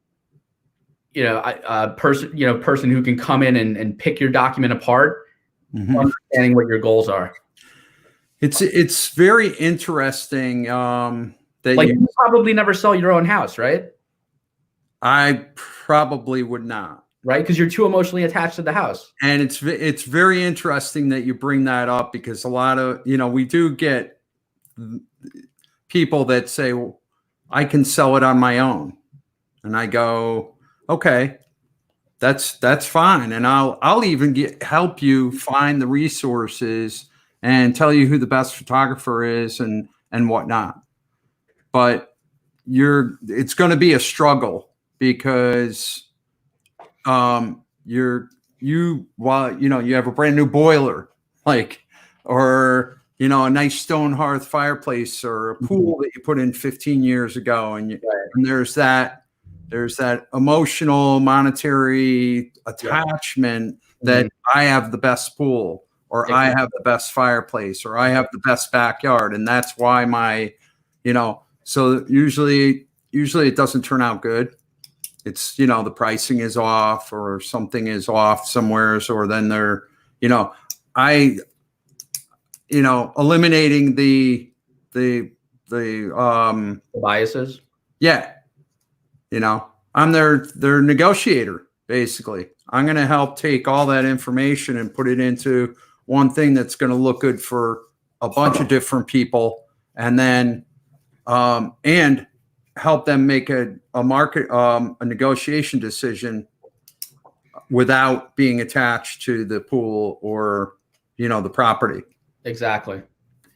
Speaker 2: who can come in and pick your document apart, understanding what your goals are.
Speaker 1: It's very interesting that
Speaker 2: you probably never sell your own house, right?
Speaker 1: I probably would not.
Speaker 2: Right, because you're too emotionally attached to the house.
Speaker 1: And it's very interesting that you bring that up because a lot of we do get people that say, well, I can sell it on my own, and I go, okay, that's fine, and I'll even help you find the resources and tell you who the best photographer is and whatnot. But it's going to be a struggle because you have a brand new boiler, or a nice stone hearth fireplace or a pool that you put in 15 years ago, and there's that emotional monetary attachment that I have the best pool, or I have the best fireplace, or I have the best backyard, and that's why so usually it doesn't turn out good. It's, the pricing is off or something is off somewhere. Or then they're, eliminating the
Speaker 2: biases.
Speaker 1: Yeah. I'm their negotiator, basically. I'm going to help take all that information and put it into one thing that's going to look good for a bunch of different people. And then, and help them make a negotiation decision without being attached to the pool or, the property.
Speaker 2: Exactly.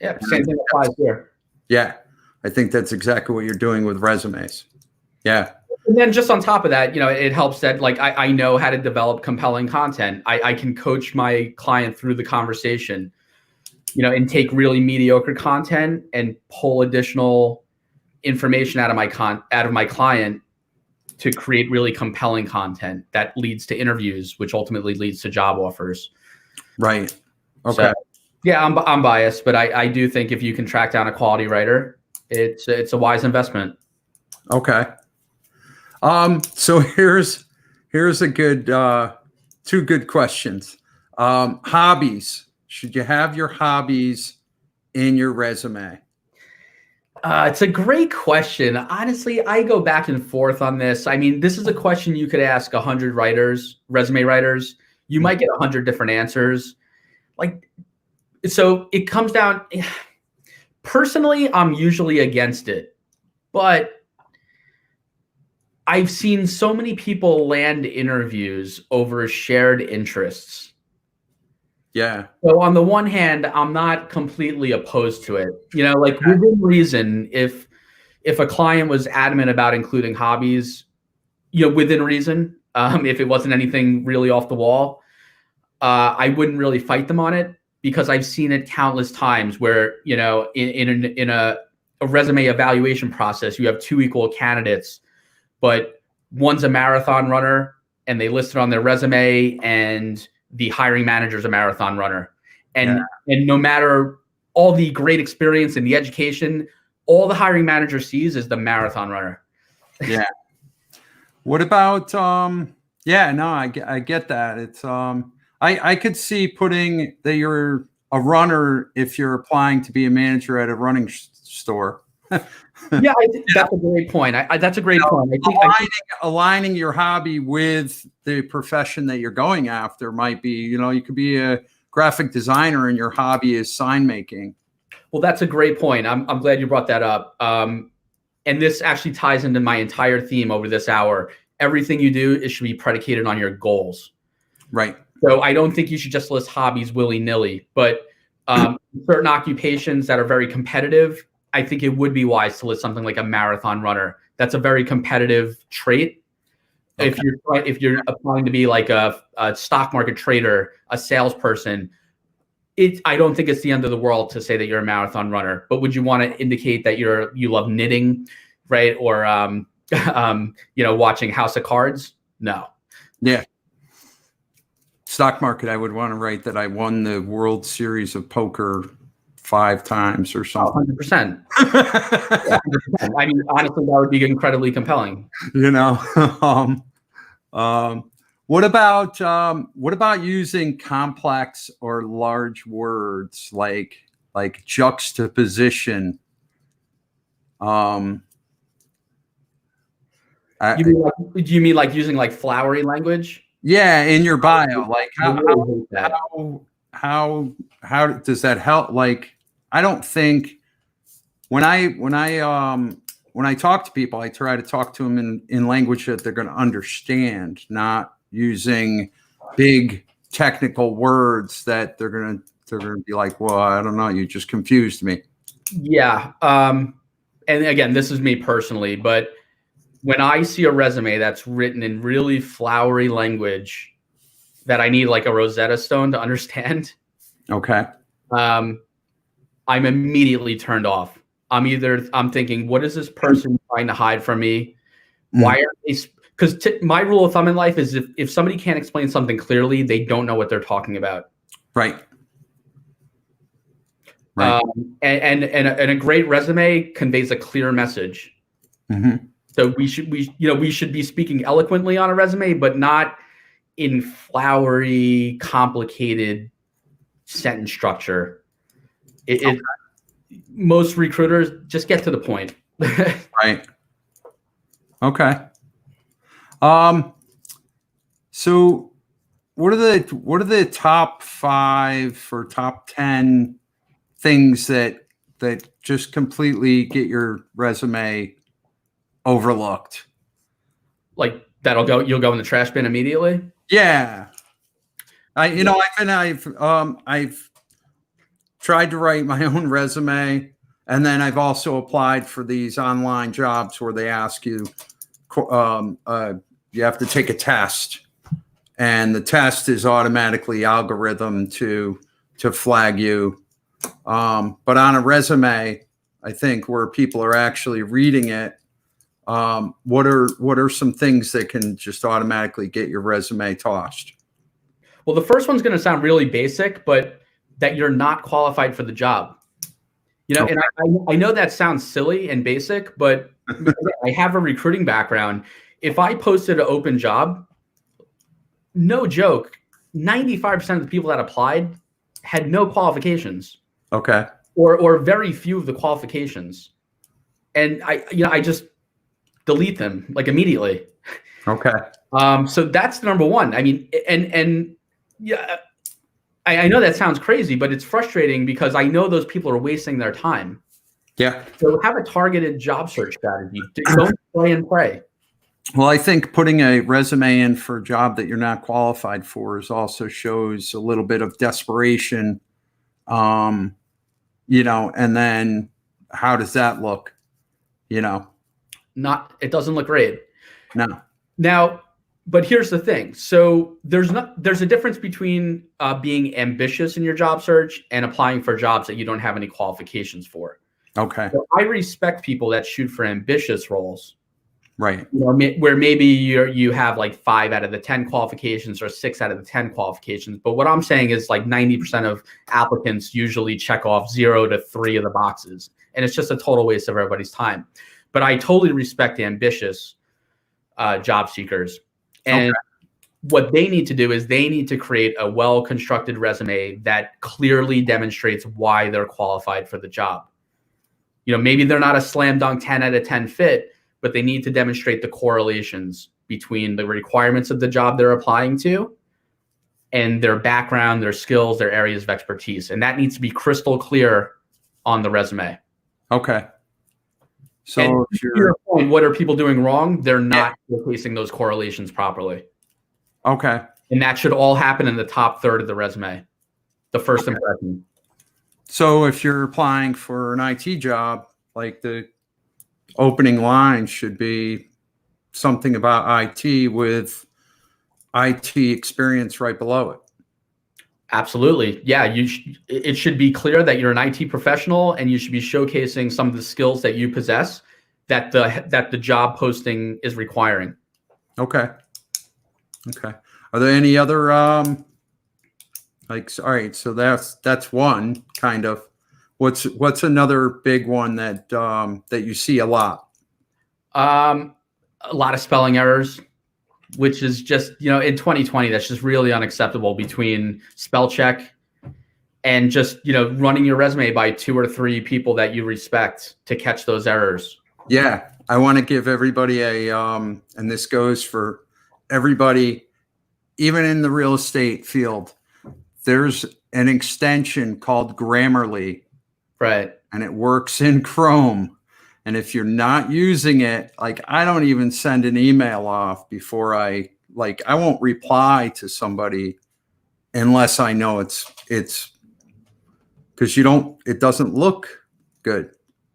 Speaker 2: Yeah. Same thing applies here.
Speaker 1: Yeah. I think that's exactly what you're doing with resumes. Yeah.
Speaker 2: And then just on top of that, it helps that I know how to develop compelling content. I can coach my client through the conversation, and take really mediocre content and pull additional information out of my client to create really compelling content that leads to interviews, which ultimately leads to job offers.
Speaker 1: Right. Okay. So,
Speaker 2: yeah, I'm biased, but I do think if you can track down a quality writer, it's a wise investment.
Speaker 1: Okay. So here's a good two good questions. Hobbies. Should you have your hobbies in your resume?
Speaker 2: It's a great question. Honestly, I go back and forth on this. I mean, this is a question you could ask 100 resume writers. You might get 100 different answers. So it comes down, personally, I'm usually against it, but I've seen so many people land interviews over shared interests.
Speaker 1: Yeah.
Speaker 2: So on the one hand, I'm not completely opposed to it. Like within reason, if a client was adamant about including hobbies, within reason, if it wasn't anything really off the wall, I wouldn't really fight them on it, because I've seen it countless times where, in a resume evaluation process, you have two equal candidates, but one's a marathon runner and they list it on their resume, and the hiring manager's a marathon runner. And no matter all the great experience and the education, all the hiring manager sees is the marathon runner.
Speaker 1: Yeah. What about, yeah, no, I get that. It's, I could see putting that you're a runner if you're applying to be a manager at a running store.
Speaker 2: Yeah, I think that's a great point. That's a great point. I think
Speaker 1: aligning your hobby with the profession that you're going after might be, you could be a graphic designer and your hobby is sign making.
Speaker 2: Well, that's a great point. I'm glad you brought that up. And this actually ties into my entire theme over this hour. Everything you do, it should be predicated on your goals.
Speaker 1: Right.
Speaker 2: So I don't think you should just list hobbies willy-nilly, but certain occupations that are very competitive, I think it would be wise to list something like a marathon runner. That's a very competitive trait. Okay. If you're applying to be like a stock market trader, a salesperson, I don't think it's the end of the world to say that you're a marathon runner. But would you want to indicate that you love knitting, right? Or watching House of Cards? No.
Speaker 1: Yeah. Stock market, I would want to write that I won the World Series of Poker 5 times or something.
Speaker 2: 100%. 100%. I mean, honestly, that would be incredibly compelling.
Speaker 1: What about using complex or large words like juxtaposition?
Speaker 2: Do you mean like using like flowery language?
Speaker 1: Yeah, in your bio, like how does that help? Like, I don't think when I talk to people, I try to talk to them in language that they're going to understand, not using big technical words that they're going to be like, well, I don't know, you just confused me.
Speaker 2: Yeah. And again, this is me personally, but when I see a resume that's written in really flowery language that I need like a Rosetta Stone to understand,
Speaker 1: okay,
Speaker 2: I'm immediately turned off. I'm thinking, what is this person trying to hide from me? Why are they? Because my rule of thumb in life is if somebody can't explain something clearly, they don't know what they're talking about.
Speaker 1: Right. Right.
Speaker 2: And a great resume conveys a clear message.
Speaker 1: Mm-hmm.
Speaker 2: So we should be speaking eloquently on a resume, but not in flowery, complicated sentence structure. Most recruiters just get to the point.
Speaker 1: Right. Okay. So what are the top 5 or top 10 things that just completely get your resume overlooked?
Speaker 2: Like you'll go in the trash bin immediately?
Speaker 1: Yeah. I've tried to write my own resume, and then I've also applied for these online jobs where they ask you, you have to take a test, and the test is automatically algorithm to flag you. But on a resume, I think where people are actually reading it, what are some things that can just automatically get your resume tossed?
Speaker 2: Well, the first one's going to sound really basic, but that you're not qualified for the job. Okay. And I know that sounds silly and basic, but I have a recruiting background. If I posted an open job, no joke, 95% of the people that applied had no qualifications.
Speaker 1: Okay.
Speaker 2: Or very few of the qualifications. And I just delete them like immediately. Okay. So that's the number one. I mean, and yeah, I know that sounds crazy, but it's frustrating because I know those people are wasting their time.
Speaker 1: Yeah.
Speaker 2: So have a targeted job search strategy. Don't play and pray.
Speaker 1: Well, I think putting a resume in for a job that you're not qualified for is also shows a little bit of desperation. And then how does that look?
Speaker 2: It doesn't look great.
Speaker 1: No.
Speaker 2: Now, but here's the thing. So there's a difference between being ambitious in your job search and applying for jobs that you don't have any qualifications for.
Speaker 1: Okay.
Speaker 2: So I respect people that shoot for ambitious roles.
Speaker 1: Right.
Speaker 2: Where maybe you have like 5 out of the 10 qualifications or 6 out of the 10 qualifications. But what I'm saying is like 90% of applicants usually check off 0 to 3 of the boxes. And it's just a total waste of everybody's time. But I totally respect ambitious job seekers. And what they need to do is they need to create a well-constructed resume that clearly demonstrates why they're qualified for the job. Maybe they're not a slam dunk 10 out of 10 fit, but they need to demonstrate the correlations between the requirements of the job they're applying to and their background, their skills, their areas of expertise. And that needs to be crystal clear on the resume.
Speaker 1: Okay. So
Speaker 2: and to your point, what are people doing wrong? They're not replacing those correlations properly.
Speaker 1: Okay.
Speaker 2: And that should all happen in the top third of the resume, the first impression.
Speaker 1: So if you're applying for an IT job, like the opening line should be something about IT with IT experience right below it.
Speaker 2: Absolutely. Yeah. It should be clear that you're an IT professional and you should be showcasing some of the skills that you possess that the job posting is requiring.
Speaker 1: Okay. Are there any other, all right. So that's one kind of, what's another big one that you see a lot?
Speaker 2: A lot of spelling errors, which is just, in 2020, that's just really unacceptable between spell check and just, running your resume by 2 or 3 people that you respect to catch those errors.
Speaker 1: Yeah. I want to give everybody and this goes for everybody, even in the real estate field, there's an extension called Grammarly.
Speaker 2: Right.
Speaker 1: And it works in Chrome. And if you're not using it, like I don't even send an email off before I won't reply to somebody unless I know it's because it doesn't look good.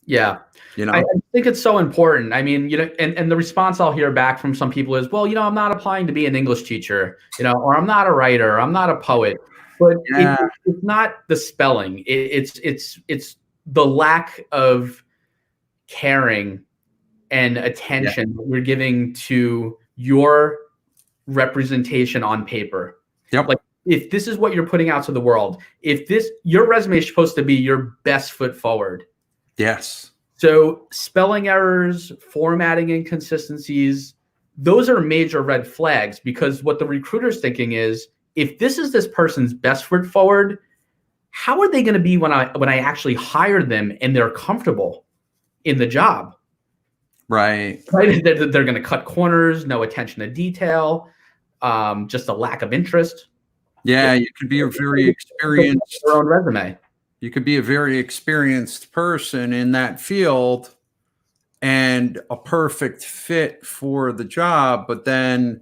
Speaker 2: Yeah. I think it's so important. I mean, and the response I'll hear back from some people is, well, I'm not applying to be an English teacher, or I'm not a writer, I'm not a poet. But it's not the spelling. It's the lack of caring and attention that we're giving to your representation on paper.
Speaker 1: Yep.
Speaker 2: Like if this is what you're putting out to the world, your resume is supposed to be your best foot forward.
Speaker 1: Yes.
Speaker 2: So spelling errors, formatting inconsistencies, those are major red flags because what the recruiter's thinking is, if this is this person's best foot forward, how are they going to be when I actually hire them and they're comfortable in the job?
Speaker 1: Right.
Speaker 2: They're going to cut corners, no attention to detail, just a lack of interest.
Speaker 1: Yeah, you could be a very experienced
Speaker 2: their own resume.
Speaker 1: You could be a very experienced person in that field and a perfect fit for the job, but then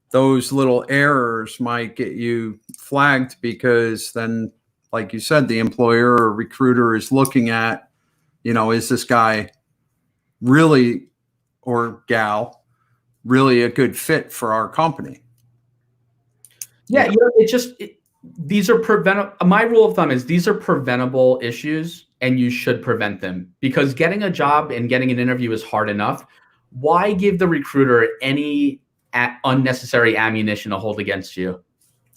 Speaker 1: those little errors might get you flagged because then, like you said, the employer or recruiter is looking at, is this guy really, or gal, really a good fit for our company?
Speaker 2: Yeah, these are preventable. My rule of thumb is these are preventable issues and you should prevent them because getting a job and getting an interview is hard enough. Why give the recruiter any unnecessary ammunition to hold against you?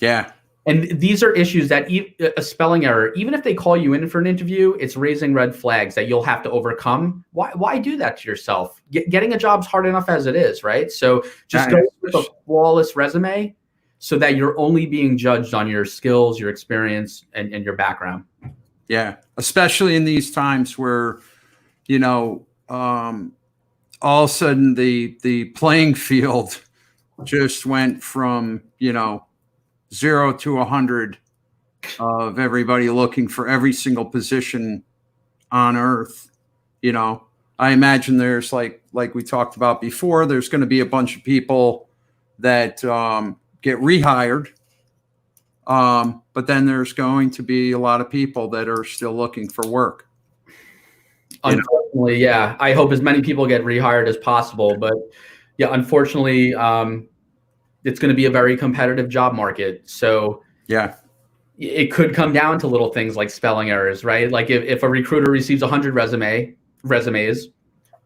Speaker 1: Yeah.
Speaker 2: And these are issues that a spelling error, even if they call you in for an interview, it's raising red flags that you'll have to overcome. Why do that to yourself? Getting a job's hard enough as it is, right? So just go with a flawless resume so that you're only being judged on your skills, your experience, and your background.
Speaker 1: Yeah, especially in these times where, all of a sudden the playing field just went from, 0 to 100 of everybody looking for every single position on earth. You know, I imagine there's like we talked about before, there's going to be a bunch of people that get rehired. But then there's going to be a lot of people that are still looking for work.
Speaker 2: Unfortunately, yeah. I hope as many people get rehired as possible. But yeah, unfortunately, it's going to be a very competitive job market. So
Speaker 1: yeah,
Speaker 2: it could come down to little things like spelling errors, right? Like if a recruiter receives 100 resumes,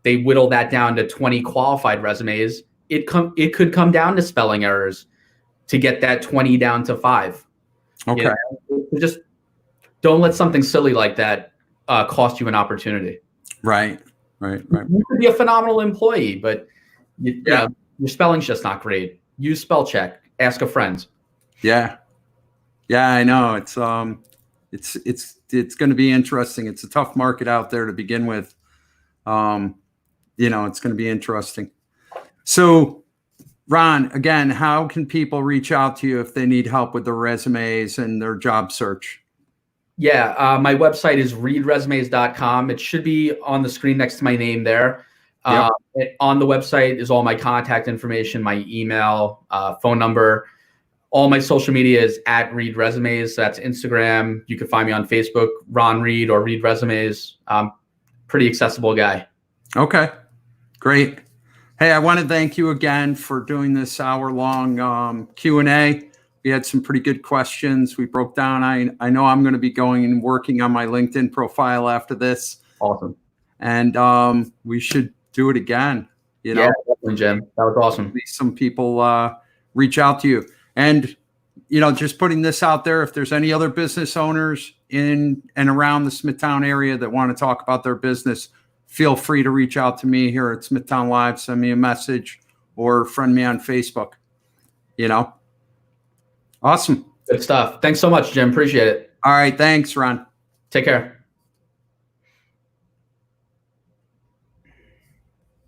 Speaker 2: they whittle that down to 20 qualified resumes. It could come down to spelling errors to get that 20 down to 5.
Speaker 1: Okay.
Speaker 2: You know? Just don't let something silly like that cost you an opportunity.
Speaker 1: Right.
Speaker 2: You could be a phenomenal employee, but you know, your spelling's just not great. Use spell check. Ask a friend.
Speaker 1: Yeah, I know. It's going to be interesting. It's a tough market out there to begin with. You know, it's going to be interesting. So, Ron, again, how can people reach out to you if they need help with their resumes and their job search?
Speaker 2: Yeah, my website is readresumes.com. It should be on the screen next to my name there.
Speaker 1: Yep.
Speaker 2: On the website is all my contact information, my email, phone number. All my social media is at Read Resumes. That's Instagram. You can find me on Facebook, Ron Reed or Read Resumes. Pretty accessible guy. Okay.
Speaker 1: Great. Hey, I want to thank you again for doing this hour-long Q&A. We had some pretty good questions. We broke down. I know I'm going to be going and working on my LinkedIn profile after this.
Speaker 2: Awesome.
Speaker 1: And we should do it again. You know?
Speaker 2: Yeah, definitely, Jim. That was awesome.
Speaker 1: At least some people reach out to you. And, you know, just putting this out there, if there's any other business owners in and around the Smithtown area that want to talk about their business, feel free to reach out to me here at Smithtown Live. Send me a message or friend me on Facebook. You know? Awesome.
Speaker 2: Good stuff. Thanks so much, Jim. Appreciate it.
Speaker 1: All right. Thanks, Ron.
Speaker 2: Take care.